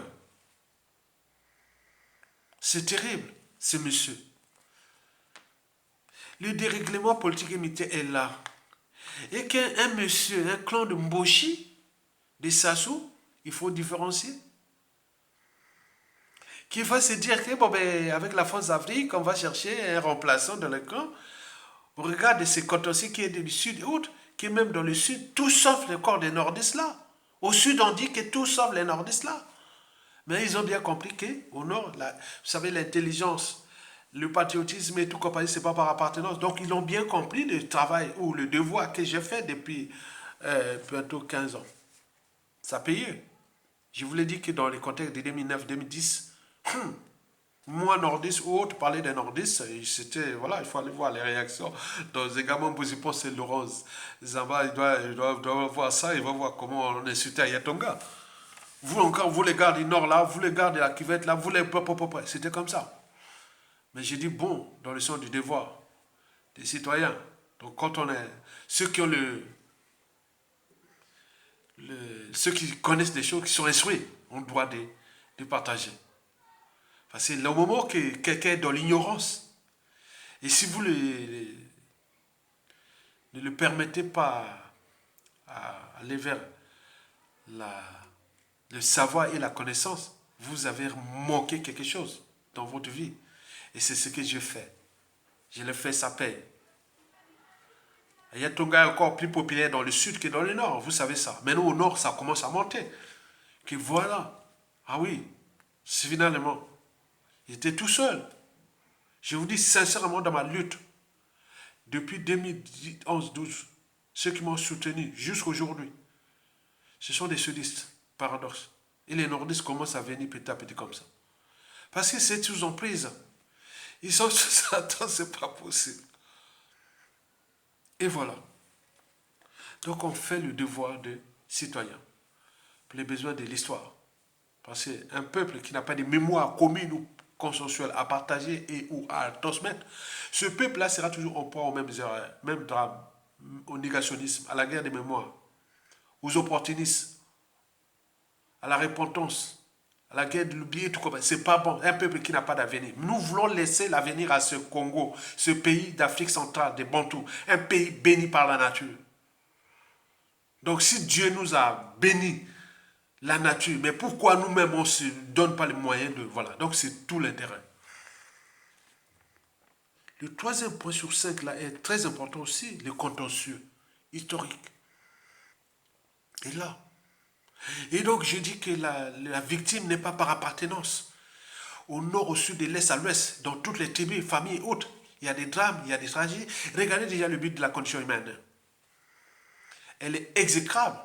C'est terrible, ce monsieur. Le dérèglement politique et militaire est là. Et qu'un monsieur, un clan de Mboshi, de Sassou, il faut différencier. Qu'il va se dire que, bon, ben, avec la France d'Afrique, on va chercher un remplaçant dans le camp. On regarde ces contentieux qui est du sud et autres, qui est même dans le sud, tout sauf le corps des nordistes là. Au sud, on dit que tout sauf les nordistes là. Mais ils ont bien compris qu'au nord, vous savez, l'intelligence, le patriotisme et tout compagnie, c'est pas par appartenance. Donc, ils ont bien compris le travail ou le devoir que j'ai fait depuis bientôt 15 ans. Ça a payé. Je vous l'ai dit que dans les contextes de 2009-2010, moi, nordiste ou autre, parler des nordistes, c'était, voilà, il faut aller voir les réactions. Donc, également, Bouzipon, c'est Laurence Zamba, il doit voir ça, il va voir comment on insultait Ayatonga. Vous encore, vous les gars du nord là, vous les gars de la cuvette là, vous les c'était comme ça. Mais j'ai dit bon, dans le sens du devoir des citoyens. Donc quand on est, ceux qui ont ceux qui connaissent des choses, qui sont instruits, ont le droit de partager. Parce que le moment que quelqu'un est dans l'ignorance, et si vous ne le permettez pas à aller vers le savoir et la connaissance, vous avez manqué quelque chose dans votre vie. Et c'est ce que je fais. Je le fais, ça paye. Ayatonga est encore plus populaire dans le sud que dans le nord, vous savez ça. Maintenant au nord, ça commence à monter. Que voilà. Ah oui, c'est finalement. J'étais tout seul. Je vous dis sincèrement dans ma lutte, depuis 2011-12, ceux qui m'ont soutenu jusqu'à aujourd'hui, ce sont des sudistes, paradoxe. Et les nordistes commencent à venir petit à petit comme ça. Parce que c'est sous emprise. Ils sont sous attente, c'est pas possible. Et voilà. Donc on fait le devoir de citoyen pour les besoins de l'histoire. Parce qu'un peuple qui n'a pas de mémoire commune ou consensuelle à partager et ou à transmettre, ce peuple-là sera toujours en proie aux mêmes erreurs, même drame, au négationnisme, à la guerre des mémoires, aux opportunistes, à la repentance, à la guerre de l'oublier, tout comme ça. C'est pas bon. Un peuple qui n'a pas d'avenir. Nous voulons laisser l'avenir à ce Congo, ce pays d'Afrique centrale, des Bantous, un pays béni par la nature. Donc si Dieu nous a bénis la nature, mais pourquoi nous-mêmes on ne se donne pas les moyens de... Voilà, donc c'est tout l'intérêt. Le troisième point sur 5 là est très important aussi, le contentieux historique. Et là. Et donc je dis que la victime n'est pas par appartenance. Au nord, au sud, de l'est à l'ouest, dans toutes les tribus, familles et autres, il y a des drames, il y a des tragédies. Regardez déjà le but de la condition humaine. Elle est exécrable.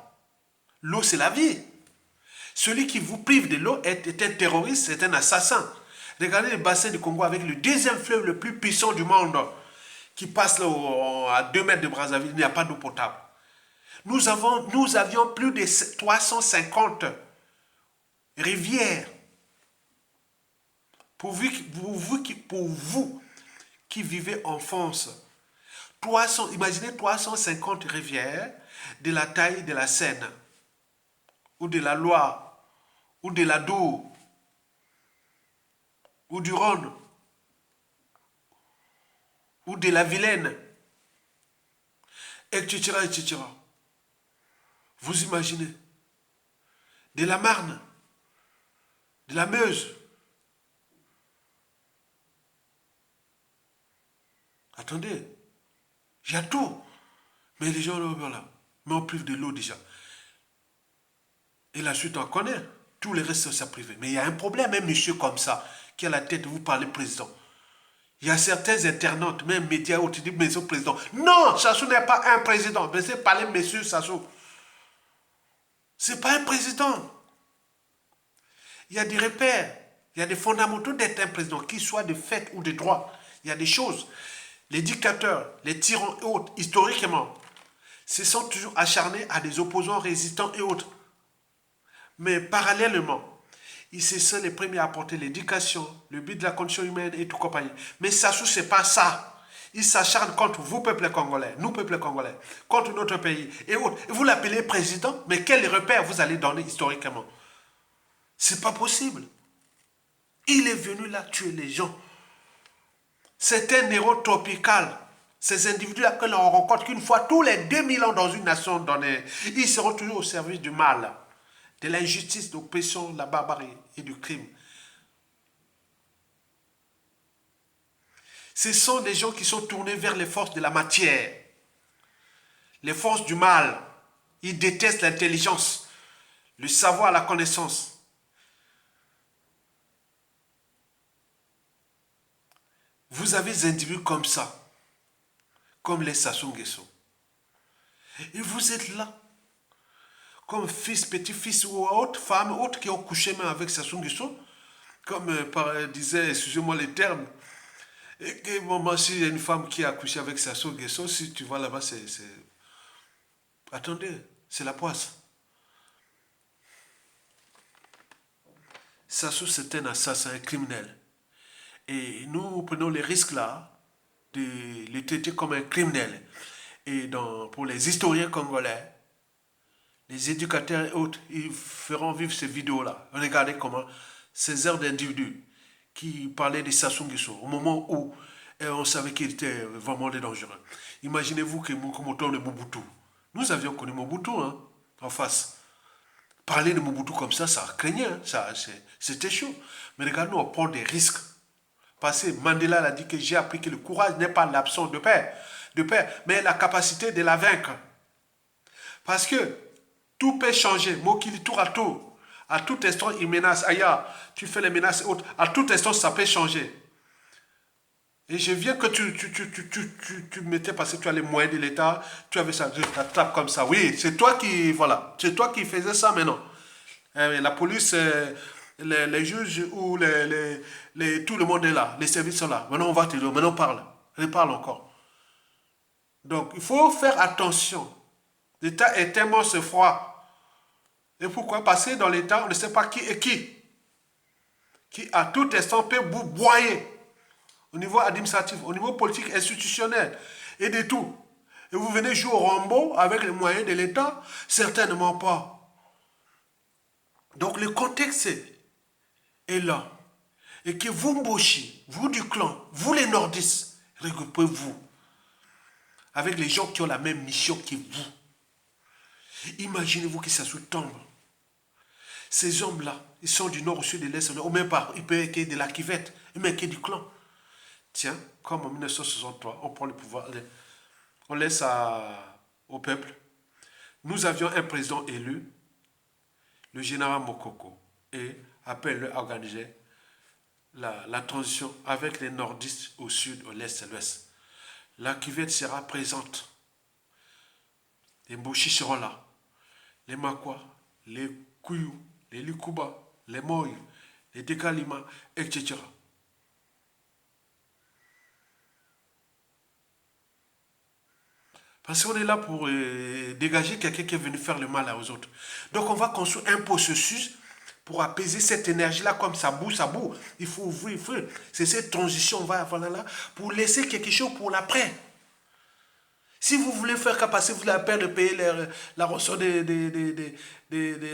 L'eau, c'est la vie. Celui qui vous prive de l'eau est un terroriste, c'est un assassin. Regardez le bassin du Congo avec le deuxième fleuve le plus puissant du monde qui passe là, à 2 mètres de Brazzaville, il n'y a pas d'eau potable. Nous avions plus de 350 rivières. Pour vous qui vivez en France, imaginez 350 rivières de la taille de la Seine, ou de la Loire, ou de la Dour, ou du Rhône, ou de la Vilaine, etc., etc. Vous imaginez, de la Marne, de la Meuse. Attendez, il y a tout. Mais les gens, voilà, mais on prive de l'eau déjà. Et la suite, on connaît. Tout le reste, c'est privé. Mais il y a un problème, un monsieur comme ça, qui a la tête, vous parlez président. Il y a certains internautes, même médias, où tu dis, monsieur le président. Non, Sassou n'est pas un président. Mais c'est parler monsieur Sassou. C'est pas un président. Il y a des repères. Il y a des fondamentaux d'être un président, qu'il soit de fait ou de droit. Il y a des choses. Les dictateurs, les tyrans et autres, historiquement, se sont toujours acharnés à des opposants résistants et autres. Mais parallèlement, ils se sont les premiers à apporter l'éducation, le but de la condition humaine et tout compagnie. Mais Sassou, c'est pas ça. Il s'acharne contre vous, peuple congolais, nous, peuple congolais, contre notre pays et autres. Et vous l'appelez président, mais quel repère vous allez donner historiquement? C'est pas possible. Il est venu là tuer les gens. C'est un héros tropical. Ces individus-là que l'on rencontre qu'une fois tous les 2000 ans dans une nation donnée, ils seront toujours au service du mal, de l'injustice, de l'oppression, de la barbarie et du crime. Ce sont des gens qui sont tournés vers les forces de la matière, les forces du mal. Ils détestent l'intelligence, le savoir, la connaissance. Vous avez des individus comme ça, comme les Sassou Nguesso. Et vous êtes là, comme fils, petit-fils ou autre, femme, autres qui ont couché même avec Sassou Nguesso, comme disait, excusez-moi les termes, et que moment, si il y a une femme qui a couché avec Sassou Nguesso, si tu vas là-bas, c'est... Attendez, c'est la poisse. Sassou, c'est un assassin, un criminel. Et nous prenons les risques là de le traiter comme un criminel. Et pour les historiens congolais, les éducateurs et autres, ils feront vivre ces vidéos-là. Regardez comment ces heures d'individus qui parlaient de Sassou Nguesso, au moment où on savait qu'il était vraiment dangereux. Imaginez-vous que Mobutu de Mobutu. Nous avions connu Mobutu hein, en face. Parler de Mobutu comme ça craignait, hein, c'était chaud. Mais regardez, nous, on prend des risques. Parce que Mandela a dit que j'ai appris que le courage n'est pas l'absence de paix, mais la capacité de la vaincre. Parce que tout peut changer, Mokili tour à tour. À tout instant, il menace. Aïe, tu fais les menaces et autres. À tout instant, ça peut changer. Et je viens que tu mettais parce que tu as les moyens de l'État, tu avais ça, tu t'attrapes comme ça. Oui, c'est toi qui, voilà, c'est toi qui faisais ça maintenant. La police, les juges ou tout le monde est là, les services sont là. Maintenant, on va te dire, maintenant, on parle encore. Donc, il faut faire attention. L'État est tellement froid. Et pourquoi? Parce que dans l'État, on ne sait pas qui est qui. Qui, à tout instant, peut vous broyer. Au niveau administratif, au niveau politique, institutionnel, et de tout. Et vous venez jouer au Rambo avec les moyens de l'État? Certainement pas. Donc, le contexte est là. Et que vous, Mboshi, vous du clan, vous les nordistes, regroupez-vous avec les gens qui ont la même mission que vous. Imaginez-vous que ça se tombe. Ces hommes-là, ils sont du nord au sud, de l'est, ou même pas, ils peuvent être de la Kivette, même être du clan. Tiens, comme en 1963, on prend le pouvoir, on laisse au peuple. Nous avions un président élu, le général Mokoko, et appelle-le à organiser la transition avec les nordistes au sud, au l'est et l'ouest. La cuvette sera présente. Les Mboshi seront là. Les Makwa, les Kouyou, les Likuba, les Moy, les Dekalima, etc. Parce qu'on est là pour dégager quelqu'un qui est venu faire le mal aux autres. Donc on va construire un processus pour apaiser cette énergie-là, comme ça boue, ça boue. Il faut ouvrir, c'est cette transition, on va voilà là, pour laisser quelque chose pour l'après. Si vous voulez faire qu'à passer, vous avez peur de payer la rançon de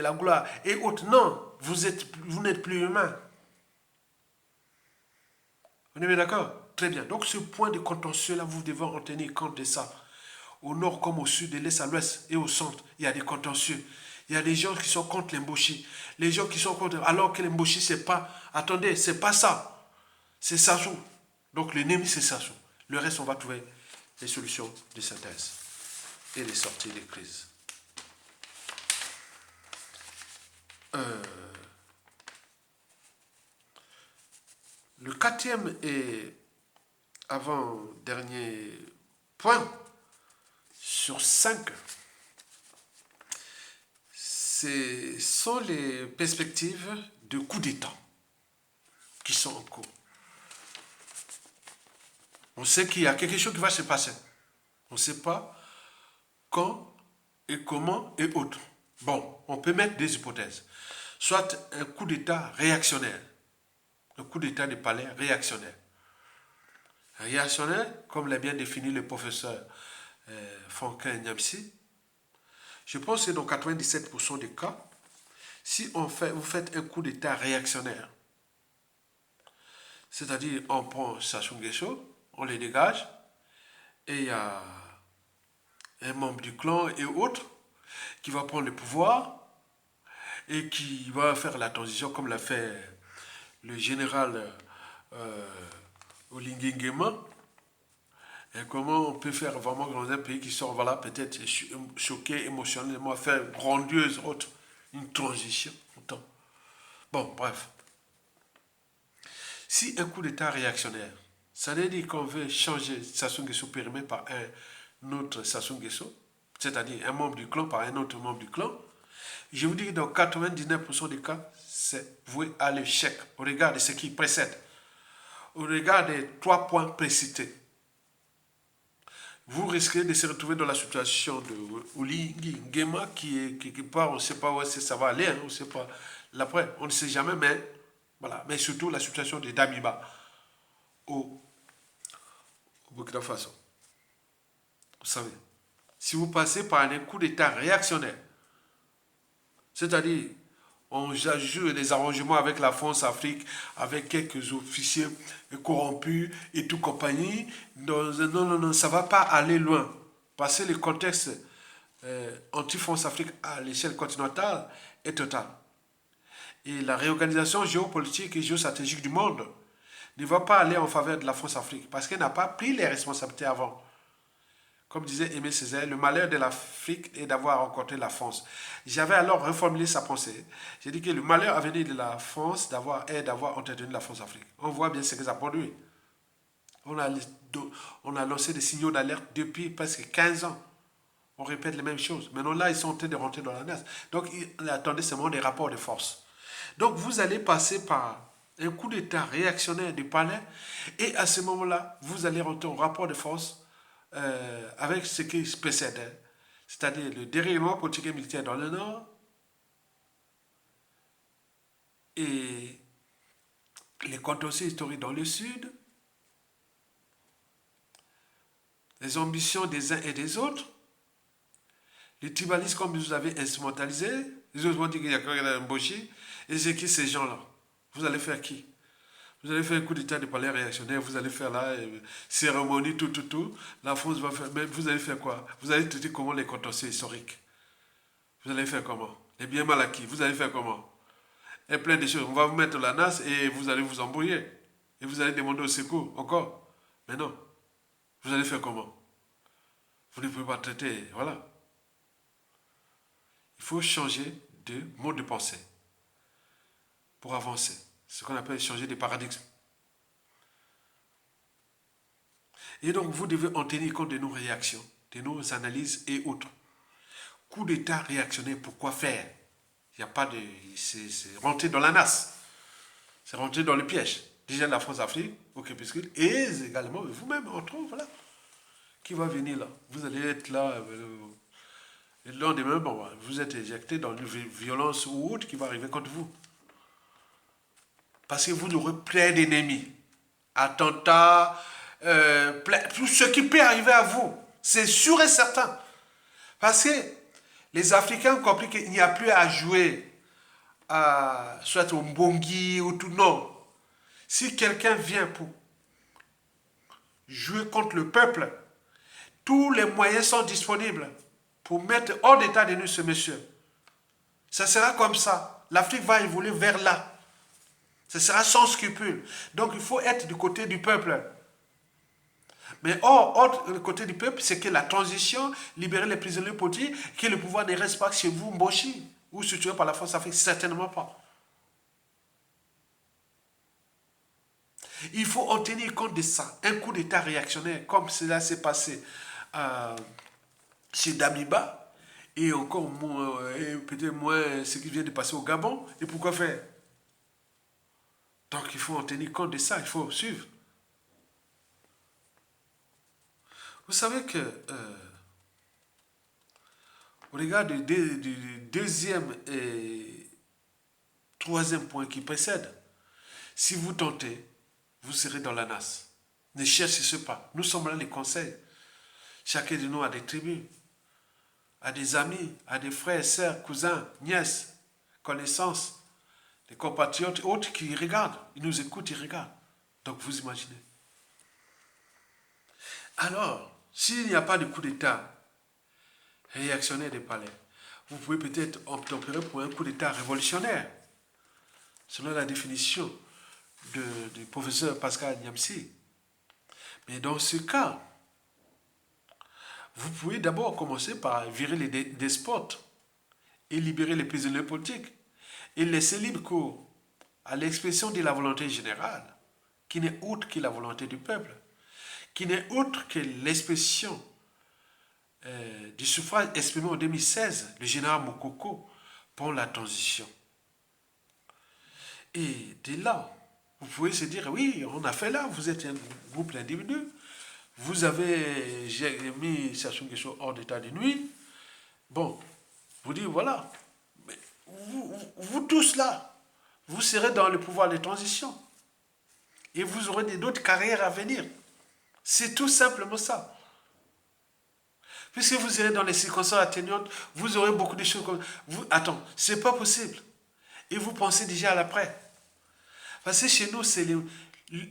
la gloire et autres, non, vous n'êtes plus humain. On est bien d'accord? Très bien. Donc ce point de contentieux-là, vous devez en tenir compte de ça. Au nord comme au sud, de l'est à l'ouest et au centre, il y a des contentieux. Il y a des gens qui sont contre l'embauché. Les gens qui sont contre... Alors que l'embauché, c'est pas... Attendez, c'est pas ça. C'est Sassou. Donc l'ennemi, c'est Sassou. Le reste, on va trouver des solutions de synthèse et des sorties de crise. Le quatrième et avant-dernier point sur 5, ce sont les perspectives de coup d'État qui sont en cours. On sait qu'il y a quelque chose qui va se passer. On ne sait pas quand et comment et autres. Bon, on peut mettre des hypothèses. Soit un coup d'État réactionnaire. Un coup d'État de palais réactionnaire. Réactionnaire, comme l'a bien défini le professeur Franquin Niamsi, je pense que dans 97% des cas, si vous faites un coup d'État réactionnaire, c'est-à-dire on prend Sassou Nguesso, on les dégage, et il y a un membre du clan et autres qui va prendre le pouvoir et qui va faire la transition comme l'a fait le général Olingue Nguema. Et comment on peut faire vraiment dans un pays qui sort, voilà, peut-être choqué émotionnellement, faire grandiose, autre, une transition. Bon, bref. Si un coup d'État réactionnaire, ça veut dire qu'on veut changer Sassou Nguesso périmé par un autre Sassou Nguesso, c'est-à-dire un membre du clan par un autre membre du clan, je vous dis que dans 99% des cas, c'est voué à l'échec au regard de ce qui précède, au regard des 3 points précités. Vous risquez de se retrouver dans la situation de Olingue Nguema qui est quelque part, on ne sait pas où ça va aller, hein, on ne sait pas l'après, on ne sait jamais, mais voilà, mais surtout la situation de Damiba au Burkina Faso. Vous savez, si vous passez par un coup d'État réactionnaire, c'est-à-dire on joue des arrangements avec la France-Afrique, avec quelques officiers corrompus et tout compagnie, non, ça ne va pas aller loin. Parce que le contexte anti-France-Afrique à l'échelle continentale est total. Et la réorganisation géopolitique et géostratégique du monde ne va pas aller en faveur de la France-Afrique parce qu'elle n'a pas pris les responsabilités avant. Comme disait Aimé Césaire, le malheur de l'Afrique est d'avoir rencontré la France. J'avais alors reformulé sa pensée. J'ai dit que le malheur à venir de la France est d'avoir entretenu la France-Afrique. On voit bien ce que ça a produit. On a lancé des signaux d'alerte depuis presque 15 ans. On répète les mêmes choses. Maintenant là, ils sont en train de rentrer dans la nasse. Donc, attendez seulement des rapports de force. Donc, vous allez passer par un coup d'État réactionnaire du palais et à ce moment-là, vous allez rentrer au rapport de force avec ce qui se précède, c'est-à-dire le dérèglement politique et militaire dans le nord et les contentieux historiques dans le sud, les ambitions des uns et des autres, les tribalistes comme vous avez instrumentalisé, les autres vont dire qu'il y a quelqu'un embauché, et c'est qui ces gens-là? Vous allez faire qui? Vous allez faire un coup d'État de palais réactionnaire, vous allez faire là, cérémonie, tout. La France va faire, mais vous allez faire quoi? Vous allez traiter comment les contentieux historiques? Vous allez faire comment? Les biens mal acquis, vous allez faire comment? Et plein de choses. On va vous mettre la nasse et vous allez vous embrouiller. Et vous allez demander au secours, encore. Mais non. Vous allez faire comment? Vous ne pouvez pas traiter, voilà. Il faut changer de mode de pensée pour avancer. Ce qu'on appelle changer de paradigme. Et donc, vous devez en tenir compte de nos réactions, de nos analyses et autres. Coup d'État réactionnaire, pourquoi faire? Il n'y a pas de... C'est rentrer dans la nasse. C'est rentrer dans le piège. Déjà la France-Afrique, au crépuscule, et également vous-même, entre autres, voilà. Qui va venir là? Vous allez être là, le lendemain, bon, vous êtes éjecté dans une violence ou autre qui va arriver contre vous. Parce que vous aurez plein d'ennemis. Attentats, tout ce qui peut arriver à vous. C'est sûr et certain. Parce que les Africains ont compris qu'il n'y a plus à jouer soit au mbongi ou tout. Non. Si quelqu'un vient pour jouer contre le peuple, tous les moyens sont disponibles pour mettre hors d'état de nuire ce monsieur. Ça sera comme ça. L'Afrique va évoluer vers là. Ce sera sans scrupule. Donc il faut être du côté du peuple. Mais du côté du peuple, c'est que la transition, libérer les prisonniers politiques, que le pouvoir ne reste pas chez vous, Mboshi, ou structuré par la France-Afrique, certainement pas. Il faut en tenir compte de ça. Un coup d'État réactionnaire, comme cela s'est passé chez Damiba, et encore peut-être moins ce qui vient de passer au Gabon, et pourquoi faire? Donc il faut en tenir compte de ça, il faut suivre. Vous savez que, au regard du deuxième et troisième point qui précède, si vous tentez, vous serez dans la nasse. Ne cherchez pas. Nous sommes là les conseils. Chacun de nous a des tribus, a des amis, a des frères, sœurs, cousins, nièces, connaissances, des compatriotes, autres qui regardent. Ils nous écoutent, ils regardent. Donc vous imaginez. Alors, s'il n'y a pas de coup d'État réactionnaire des palais, vous pouvez peut-être opter pour un coup d'État révolutionnaire, selon la définition du professeur Pascal Niamsi. Mais dans ce cas, vous pouvez d'abord commencer par virer les despotes et libérer les prisonniers politiques et laisser libre cours à l'expression de la volonté générale, qui n'est autre que la volonté du peuple, qui n'est autre que l'expression du suffrage exprimé en 2016, le général Mokoko, pour la transition. Et dès là, vous pouvez se dire, oui, on a fait là, vous êtes un groupe d'individus, vous avez mis Sassou Nguesso hors d'état de nuit. Bon, vous dites, voilà, mais vous tous là, vous serez dans le pouvoir de transition. Et vous aurez d'autres carrières à venir. C'est tout simplement ça. Puisque vous irez dans les circonstances atténuantes, vous aurez beaucoup de choses comme... Attends, c'est pas possible. Et vous pensez déjà à l'après. Parce que chez nous, c'est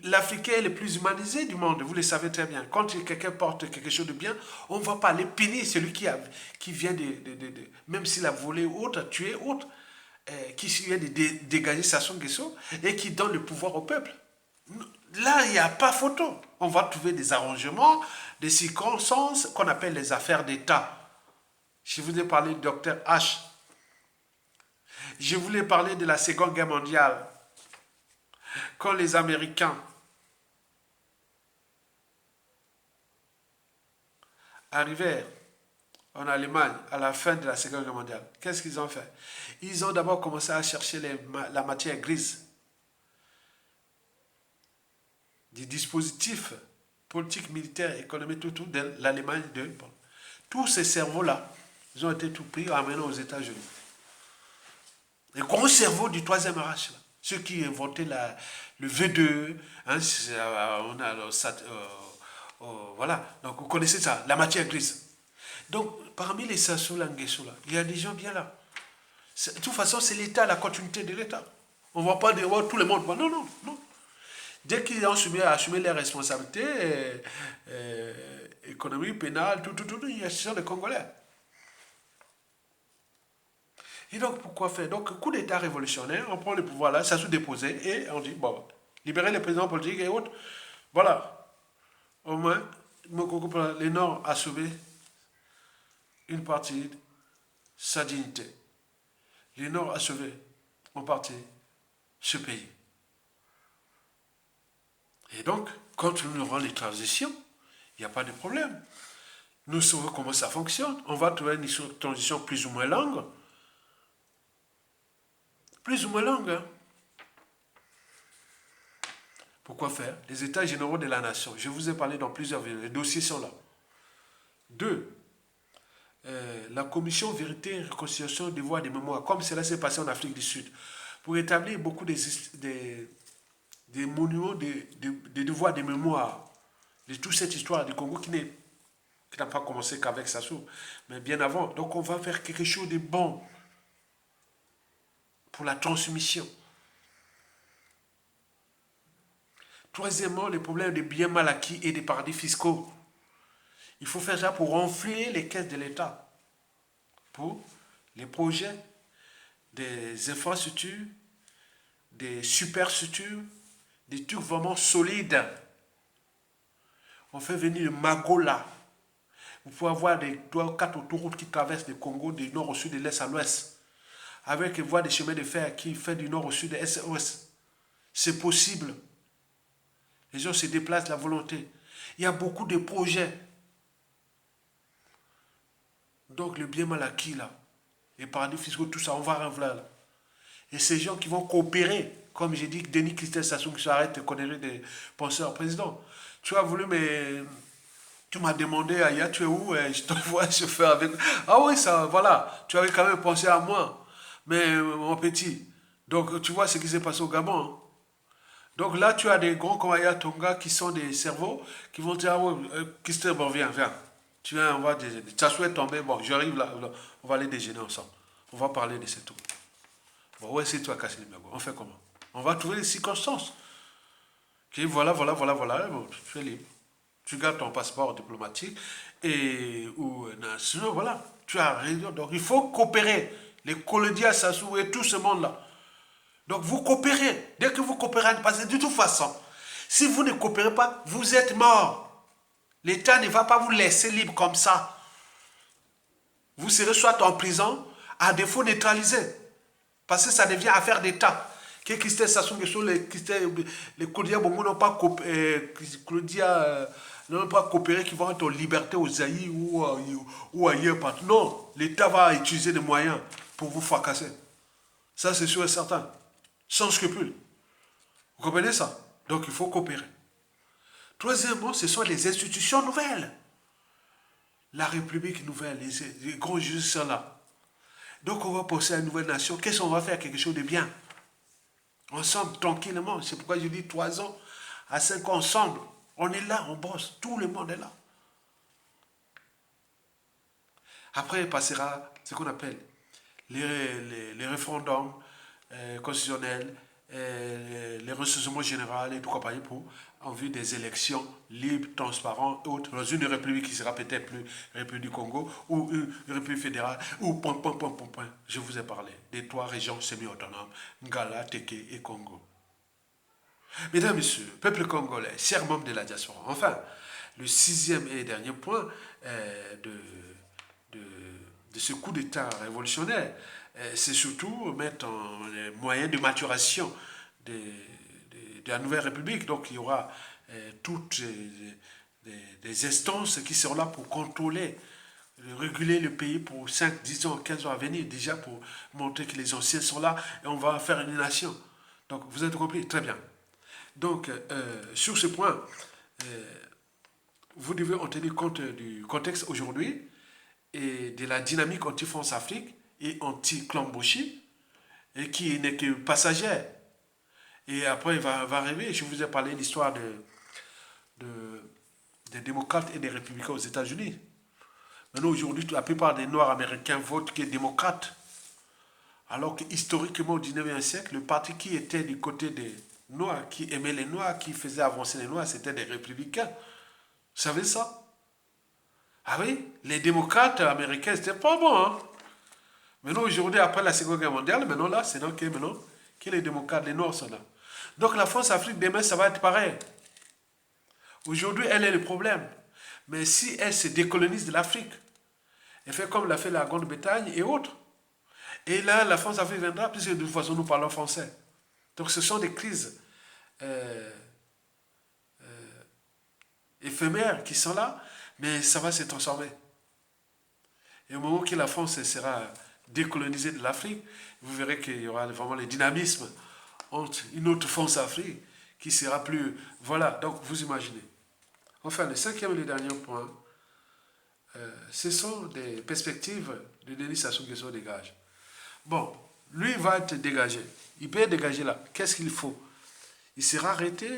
l'Africain est le plus humanisé du monde, vous le savez très bien. Quand quelqu'un porte quelque chose de bien, on ne va pas aller punir celui qui vient même s'il a volé ou autre, tué ou autre, qui vient de dégager Sassou Nguesso et qui donne le pouvoir au peuple. Là, il n'y a pas photo. On va trouver des arrangements, des circonstances qu'on appelle les affaires d'État. Je vous ai parlé du docteur H. Je voulais parler de la Seconde Guerre mondiale. Quand les Américains arrivèrent en Allemagne à la fin de la Seconde Guerre mondiale, qu'est-ce qu'ils ont fait? Ils ont d'abord commencé à chercher la matière grise des dispositifs politiques, militaires, économiques, tout de l'Allemagne. Tous ces cerveaux-là, ils ont été tout pris et amenés aux États-Unis. Les gros cerveaux du Troisième Reich, là. Ceux qui inventaient le V2, hein, on a voilà, donc vous connaissez ça, la matière grise. Donc, parmi les Sassou Nguesso, là, il y a des gens bien là. De toute façon, c'est l'État, la continuité de l'État. On ne va pas dire, oh, tout le monde. Non, non, non. Dès qu'ils ont assumé les responsabilités économiques, pénales, tout, il y a les Congolais. Et donc, pourquoi faire? Donc, coup d'État révolutionnaire, on prend le pouvoir là, ça se dépose et on dit, bon, libérer les présidents politiques et autres. Voilà. Au moins, le Nord a sauvé une partie de sa dignité. Le Nord a sauvé en partie ce pays. Et donc, quand nous aurons les transitions, n'y a pas de problème. Nous savons comment ça fonctionne. On va trouver une transition plus ou moins longue. Plus ou moins longue. Hein. Pourquoi faire? Les états généraux de la nation. Je vous ai parlé dans plusieurs vidéos. Les dossiers sont là. 2. La commission vérité et réconciliation des voies de mémoire, comme cela s'est passé en Afrique du Sud, pour établir beaucoup des monuments de devoirs de mémoire de toute cette histoire du Congo qui n'a pas commencé qu'avec Sassou, mais bien avant. Donc on va faire quelque chose de bon pour la transmission. Troisièmement, les problèmes des biens mal acquis et des paradis fiscaux. Il faut faire ça pour renflouer les caisses de l'État, pour les projets des infrastructures, des superstructures, des trucs vraiment solides. On fait venir le Magola. Vous pouvez avoir des 4 autoroutes qui traversent le Congo du nord au sud, de l'est à l'ouest, avec une voie de chemin de fer qui fait du nord au sud, de l'est à l'ouest. C'est possible. Les gens se déplacent la volonté. Il y a beaucoup de projets. Donc le bien mal acquis là, les paradis fiscaux, tout ça, on va revenir là. Et ces gens qui vont coopérer, comme j'ai dit, Denis Christel Sassou qui s'arrête de conneries des penseurs président. Tu as voulu, mais tu m'as demandé, Aya, tu es où? Je t'envoie, je fais avec. Ah oui, ça, voilà, tu avais quand même pensé à moi. Mais mon petit, donc tu vois ce qui s'est passé au Gabon. Hein. Donc là, tu as des grands comme Aya Tonga qui sont des cerveaux qui vont dire, ah oui, Christel, bon, viens. Tu viens, on va déjeuner. Sassou est tombé, bon, j'arrive là, on va aller déjeuner ensemble. On va parler de c'est tout. Bon, ouais, c'est toi, Cassini Bergo. On fait comment? On va trouver les circonstances. Okay, voilà, bon, tu es libre. Tu gardes ton passeport diplomatique et ou national, voilà. Tu as raison. Donc il faut coopérer. Les Kolodia, Sassou et tout ce monde-là. Donc vous coopérez. Dès que vous coopérez, parce que de toute façon, si vous ne coopérez pas, vous êtes mort. L'État ne va pas vous laisser libre comme ça. Vous serez soit en prison, à défaut neutralisé. Parce que ça devient affaire d'État. Que Christelle Sassou Nguesso, les Claudia Bongo n'ont pas coopéré, qui vont être en liberté aux Zaïre ou ailleurs. Non, l'État va utiliser des moyens pour vous fracasser. Ça, c'est sûr et certain. Sans scrupule. Vous comprenez ça? Donc, il faut coopérer. Troisièmement, ce sont les institutions nouvelles. La République nouvelle, les grands juges sont là. Donc, on va penser à une nouvelle nation. Qu'est-ce qu'on va faire? Quelque chose de bien. Ensemble, tranquillement. C'est pourquoi je dis 3 ans à 5 ans ensemble. On est là, on bosse. Tout le monde est là. Après, il passera ce qu'on appelle les référendums constitutionnels, les ressourcements généraux et tout compagnie pour en vue des élections libres, transparentes et autres, dans une république qui sera peut-être plus République du Congo ou une république fédérale ou point. Je vous ai parlé des 3 régions semi-autonomes, Ngala, Teke et Congo. Mesdames, Messieurs, peuple congolais, chers membres de la diaspora, enfin, le 6e et dernier point de ce coup d'État révolutionnaire, c'est surtout mettre les moyens de maturation de la nouvelle République. Donc il y aura toutes des instances qui seront là pour contrôler, réguler le pays pour 5, 10 ans, 15 ans à venir, déjà pour montrer que les anciens sont là et on va faire une nation. Donc vous avez compris? Très bien. Donc sur ce point, vous devez en tenir compte du contexte aujourd'hui et de la dynamique anti-France Afrique et anti-Clambochi, et qui n'est que passagère. Et après, il va arriver, je vous ai parlé de l'histoire des démocrates et des républicains aux États-Unis. Maintenant, aujourd'hui, la plupart des Noirs américains votent que démocrates. Alors que historiquement, au 19e siècle, le parti qui était du côté des Noirs, qui aimait les Noirs, qui faisait avancer les Noirs, c'était des républicains. Vous savez ça? Ah oui, les démocrates américains, c'était pas bon. Hein? Maintenant, aujourd'hui, après la Seconde Guerre mondiale, maintenant là, c'est donc que les démocrates, les Noirs sont là. Donc la France-Afrique, demain, ça va être pareil. Aujourd'hui, elle est le problème. Mais si elle se décolonise de l'Afrique, elle fait comme l'a fait la Grande-Bretagne et autres. Et là, la France-Afrique viendra, puisque de toute façon, nous parlons français. Donc ce sont des crises éphémères qui sont là, mais ça va se transformer. Et au moment que la France sera décolonisée de l'Afrique, vous verrez qu'il y aura vraiment le dynamisme entre une autre France-Afrique qui sera plus... Voilà, donc vous imaginez. Enfin, le cinquième et le dernier point, ce sont des perspectives de Denis Sassou Nguesso dégage. Bon, lui va être dégagé. Il peut être dégagé là. Qu'est-ce qu'il faut? Il sera arrêté,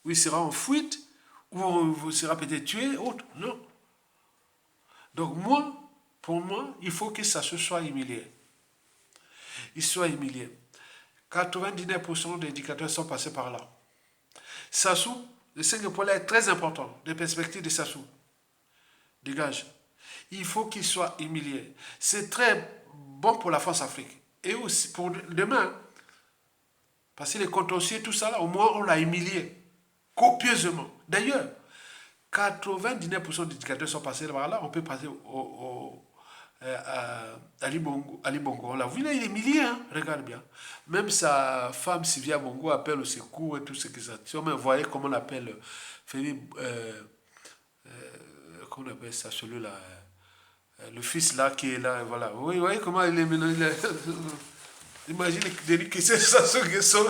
ou il sera en fuite, ou il sera peut-être tué, autre. Non. Donc moi, pour moi, il faut que Sassou soit humilié. Il soit humilié. 99% des indicateurs sont passés par là. Sassou, le 5 points là est très important, des perspectives de Sassou. Dégage. Il faut qu'il soit humilié. C'est très bon pour la France-Afrique. Et aussi pour demain. Parce que les contentieux, tout ça, là, au moins, on l'a humilié. Copieusement. D'ailleurs, 99% des indicateurs sont passés par là. On peut passer à Ali Bongo. Ali Bongo. On l'a vu, là, il est humilié. Hein? Regarde bien. Même sa femme, Sylvia Bongo, appelle au secours et tout ce que ça. Si on voyait comment on appelle Philippe. Comment on appelle ça, celui-là, le fils là qui est là, voilà. Oui, vous voyez comment il est maintenant. Imaginez Denis qui sait ça, ceux qui sont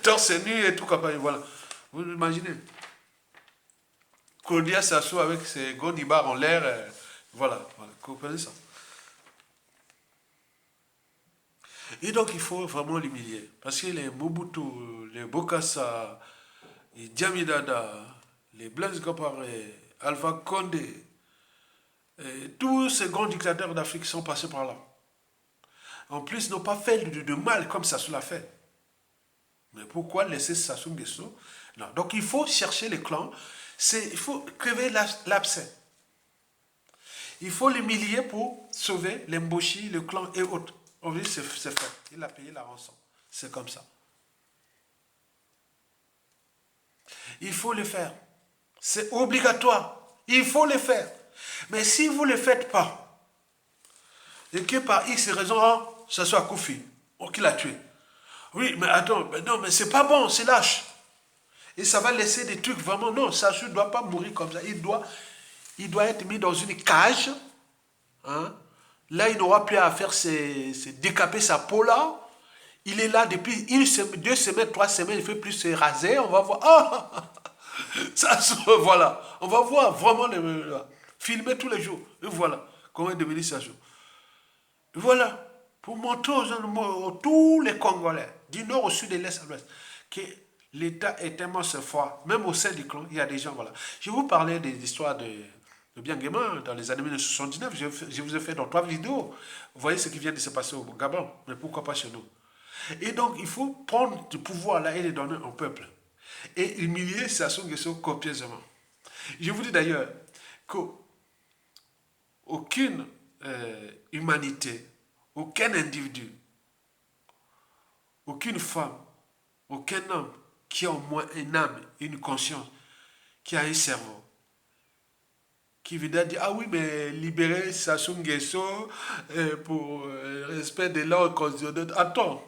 torse nu et tout comme ça, voilà. Vous imaginez. Claudia Sassou avec ses gondibars en l'air, voilà, vous comprenez ça. Et donc il faut vraiment l'humilier. Parce que les Mobutu, les Bokassa, les Djamidada, les Blaise Compaoré, Alpha Condé, tous ces grands dictateurs d'Afrique sont passés par là. En plus, ils n'ont pas fait de mal comme Sassou l'a fait. Mais pourquoi laisser Sassou Nguesso? Non. Donc il faut chercher les clans, il faut crever l'abcès. Il faut l'humilier pour sauver les Mboshi, le clan et autres. Aujourd'hui, c'est fait. Il a payé la rançon. C'est comme ça. Il faut le faire. C'est obligatoire. Il faut le faire. Mais si vous ne le faites pas, et que par X raison, ça soit Koufi, qui l'a tué. Oui, mais attends, mais non, mais c'est pas bon, c'est lâche. Et ça va laisser des trucs vraiment. Non, Sassou ne doit pas mourir comme ça. Il doit être mis dans une cage. Hein. Là, il n'aura plus à faire décaper sa peau là. Il est là depuis 2 semaines, 3 semaines, il ne fait plus se raser. On va voir. Ah, Sassou, voilà. On va voir vraiment filmer tous les jours. Et voilà comment est devenu Sassou. Voilà. Pour montrer aux gens, tous les Congolais, du nord au sud, de l'est à l'ouest, que l'État est tellement fort. Même au sein du clan, il y a des gens, voilà. Je vous parlais des histoires de Biangema dans les années 1979. Je vous ai fait dans 3 vidéos. Vous voyez ce qui vient de se passer au Gabon. Mais pourquoi pas chez nous? Et donc, il faut prendre du pouvoir là et le donner au peuple. Et humilier Sassou Nguesso copieusement. Je vous dis d'ailleurs qu'aucune humanité, aucun individu, aucune femme, aucun homme qui a au moins une âme, une conscience, qui a un cerveau, qui vient dire, ah oui, mais libérer Sassou Nguesso pour respect de l'ordre constitutionnel. Attends,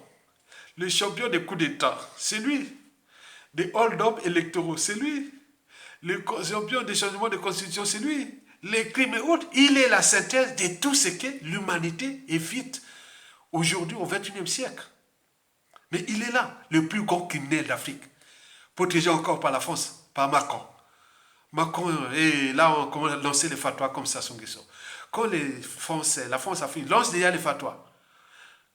le champion des coups d'État, c'est lui. Des hold-up électoraux, c'est lui. Le champion des changements de constitution, c'est lui. Les crimes et autres, il est la synthèse de tout ce que l'humanité évite aujourd'hui au XXIe siècle. Mais il est là, le plus grand criminel d'Afrique, protégé encore par la France, par Macron. Macron, et là, on commence à lancer les fatwas comme Sassou Nguesso. Quand les Français, la France-Afrique lance déjà les fatwas,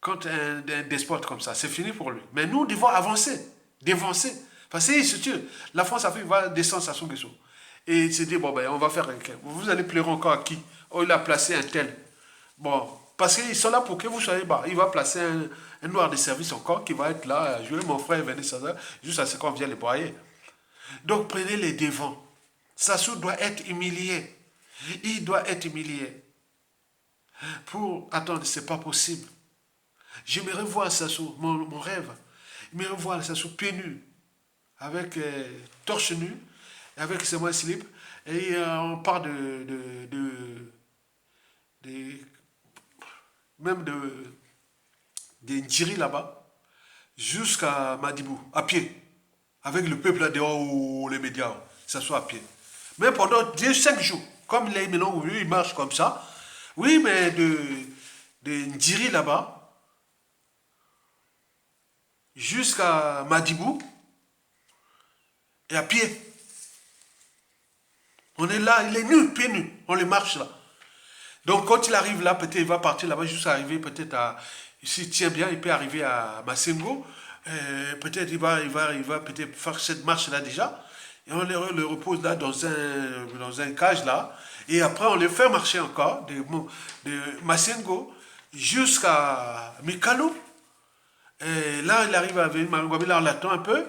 quand un despote comme ça, c'est fini pour lui. Mais nous devons avancer, dévancer. Parce que c'est sûr, la France-Afrique va descendre Sassou Nguesso. Et se dit, bon, ben, on va faire un... Vous allez pleurer encore à qui? Oh, il a placé un tel. Bon, parce qu'ils sont là pour que vous soyez bas. Il va placer un noir de service encore qui va être là, jouer mon frère, venir ça, juste à ce qu'on vient les broyer. Donc, prenez les devants. Sassou doit être humilié. Il doit être humilié. Pour... Attends, c'est pas possible. J'aimerais voir Sassou, mon rêve. J'aimerais voir Sassou pieds nus, avec torse nu, avec ses mains slip, et on part même de Ndjiri là-bas, jusqu'à Madibou, à pied, avec le peuple là dehors ou les médias, Sassou à pied. Mais pendant 5 jours, comme les maintenant, oui, il marche comme ça. Oui, mais de Ndiri là-bas, jusqu'à Madibou, et à pied. On est là, il est nu, pieds nus, on les marche là. Donc quand il arrive là, peut-être il va partir là-bas, juste arriver peut-être à, s'il tient bien, il peut arriver à Massengo. Peut-être il va peut-être faire cette marche-là déjà. Et on le repose là dans un cage là. Et après on le fait marcher encore de Massengo jusqu'à Mikalo. Et là, il arrive à Maringouabi, là on l'attend un peu.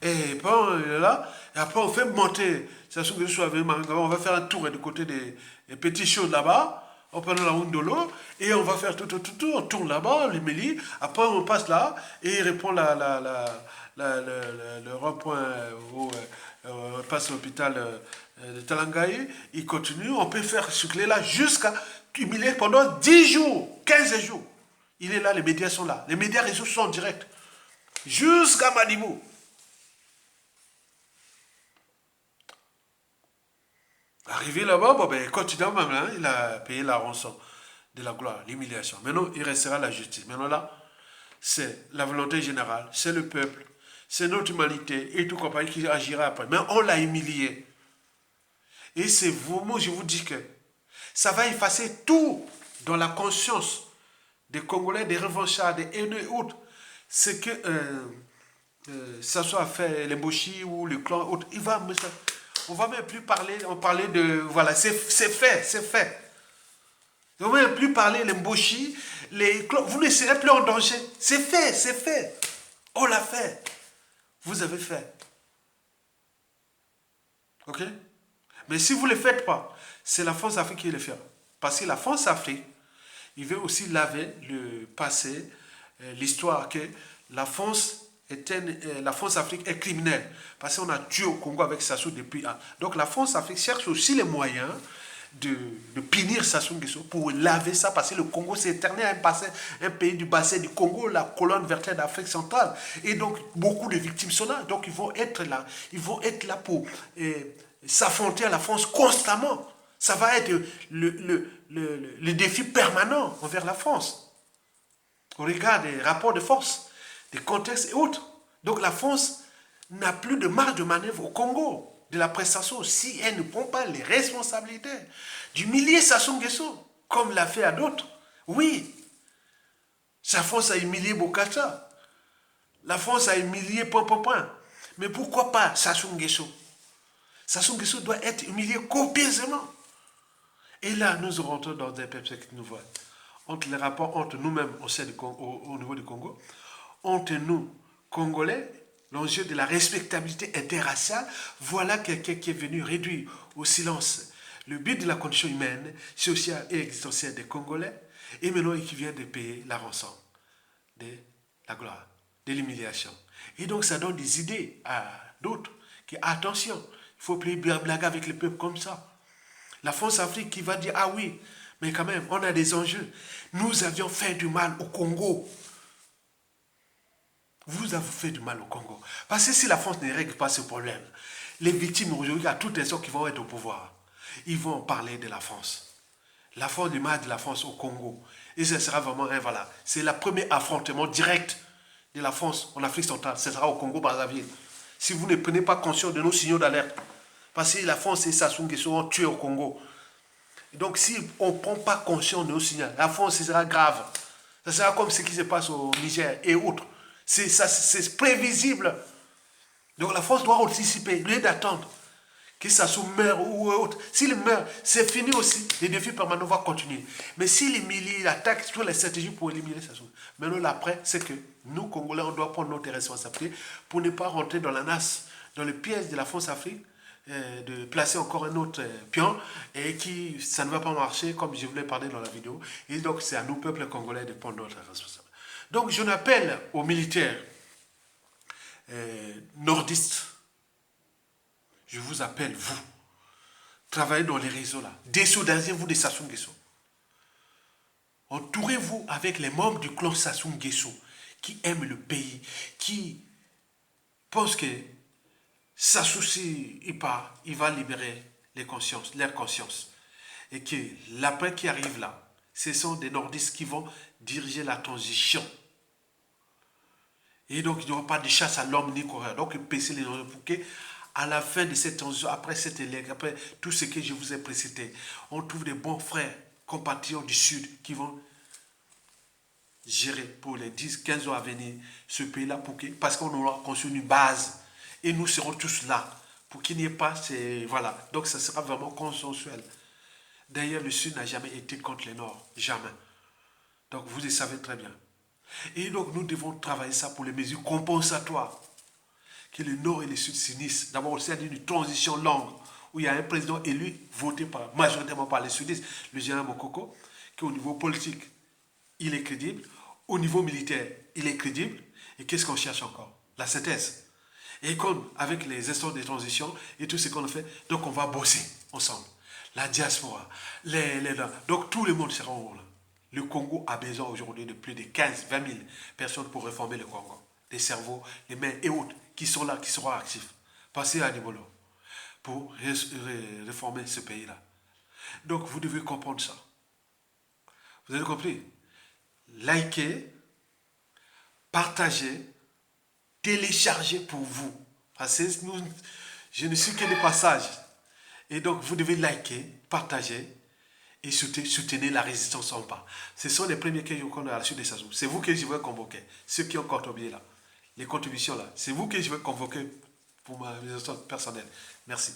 Et bon, il est là. Et après on fait monter. Ça se trouve avec Maringouabi, on va faire un tour du côté des petits chauds là-bas. On prend la route de l'eau et on va faire tout, on tourne là-bas, les Mélis. Après, on passe là et il répond le rond-point où on passe l'hôpital de Talangaye. Il continue, on peut faire circuler là jusqu'à humilier pendant 10 jours, 15 jours. Il est là, les médias sont là. Les médias réseaux sont en direct. Jusqu'à Manibou. Arrivé là-bas, bon, ben, continue maintenant, il a payé la rançon de la gloire, l'humiliation. Maintenant, il restera la justice. Maintenant là, c'est la volonté générale, c'est le peuple, c'est notre humanité et tout compagnie qui agira après. Mais on l'a humilié. Et c'est vous, moi je vous dis que ça va effacer tout dans la conscience des Congolais, des revanchards, des haineux et autres. C'est que ça soit fait les Boshi ou le clan autres, on va même plus parler, on parlait de, voilà, c'est fait, c'est fait. On va même plus parler les Mboshi, vous ne serez plus en danger. C'est fait, c'est fait. On l'a fait. Vous avez fait. Ok? Mais si vous ne le faites pas, c'est la France Afrique qui le fait. Parce que la France Afrique, il veut aussi laver le passé, l'histoire que la France Afrique est criminelle. Parce qu'on a tué au Congo avec Sassou depuis. Donc la France Afrique cherche aussi les moyens de punir Sassou Nguesso pour laver ça, parce que le Congo s'est éterné un pays du bassin du Congo, la colonne vertébrale d'Afrique centrale. Et donc beaucoup de victimes sont là. Donc ils vont être là pour s'affronter à la France constamment. Ça va être le défi permanent envers la France. On regarde des rapports de force, des contextes et autres. Donc la France n'a plus de marge de manœuvre au Congo de la prestation si elle ne prend pas les responsabilités d'humilier Sassou Nguesso, comme l'a fait à d'autres. Oui, la France a humilié Bokassa. La France a humilié point. Mais pourquoi pas Sassou Nguesso? Sassou Nguesso doit être humilié copieusement. Et là, nous rentrons dans des perspectives nouvelles. Entre les rapports entre nous-mêmes au niveau du Congo, entre nous, Congolais, l'enjeu de la respectabilité interraciale, voilà quelqu'un qui est venu réduire au silence le but de la condition humaine, sociale et existentielle des Congolais, et maintenant qui vient de payer la rançon de la gloire, de l'humiliation. Et donc ça donne des idées à d'autres qui, attention, il ne faut plus blaguer avec le peuple comme ça. La France Afrique qui va dire, ah oui, mais quand même, on a des enjeux. Nous avions fait du mal au Congo. Vous avez fait du mal au Congo. Parce que si la France ne règle pas ce problème, les victimes aujourd'hui, à toutes les sortes qui vont être au pouvoir, ils vont parler de la France. La France, du mal de la France au Congo. Et ce sera vraiment voilà. C'est le premier affrontement direct de la France en Afrique centrale. Ce sera au Congo-Brazzaville. Si vous ne prenez pas conscience de nos signaux d'alerte. Parce que la France et Sassou Nguesso ont tué au Congo. Et donc si on ne prend pas conscience de nos signaux, la France, ce sera grave. Ça sera comme ce qui se passe au Niger et autres. C'est prévisible. Donc la France doit anticiper, au lieu d'attendre que Sassou meure ou autre. S'il meurt, c'est fini aussi. Les défis permanents vont continuer. Mais s'il humilie, il attaque toutes les stratégies pour éliminer Sassou. Maintenant, l'après, c'est que nous, Congolais, on doit prendre notre responsabilité pour ne pas rentrer dans la nasse, dans le piège de la France-Afrique, de placer encore un autre pion et ça ne va pas marcher comme je voulais parler dans la vidéo. Et donc, c'est à nous, peuple congolais, de prendre notre responsabilité. Donc, je n'appelle aux militaires nordistes. Je vous appelle, vous, travaillez dans les réseaux là, désolidarisez-vous de Sassou Nguesso. Entourez-vous avec les membres du clan Sassou Nguesso qui aiment le pays, qui pensent que Sassou, s'il part, il va libérer leur conscience. Et que l'après qui arrive là, ce sont des nordistes qui vont diriger la transition. Et donc, il n'y aura pas de chasse à l'homme ni coureur. Donc, PC les gens pour que, à la fin de cette transition, après cette élection, après tout ce que je vous ai précité, on trouve des bons frères, compatriotes du Sud qui vont gérer pour les 10-15 ans à venir ce pays-là parce qu'on aura construit une base et nous serons tous là pour qu'il n'y ait pas voilà, donc ça sera vraiment consensuel. D'ailleurs, le Sud n'a jamais été contre le Nord, jamais. Donc vous le savez très bien. Et donc nous devons travailler ça pour les mesures compensatoires, que le Nord et le Sud s'unissent. D'abord, on s'est dit une transition longue où il y a un président élu voté majoritairement par les sudistes, le général Mokoko, qui au niveau politique, il est crédible. Au niveau militaire, il est crédible. Et qu'est-ce qu'on cherche encore? La synthèse. Et comme avec les instants de transition et tout ce qu'on a fait, donc on va bosser ensemble. La diaspora, donc tout le monde sera au rôle. Le Congo a besoin aujourd'hui de plus de 15-20 000 personnes pour réformer le Congo. Des cerveaux, les mains et autres qui sont là, qui seront actifs. Passez à Nibolo pour réformer ce pays-là. Donc vous devez comprendre ça. Vous avez compris? Likez, partagez, téléchargez pour vous. Parce que je ne suis que des passages. Et donc, vous devez liker, partager et soutenir la résistance en bas. Ce sont les premiers que je connais à la suite de ça. C'est vous que je vais convoquer. Ceux qui ont contribué là. Les contributions là. C'est vous que je vais convoquer pour ma résistance personnelle. Merci.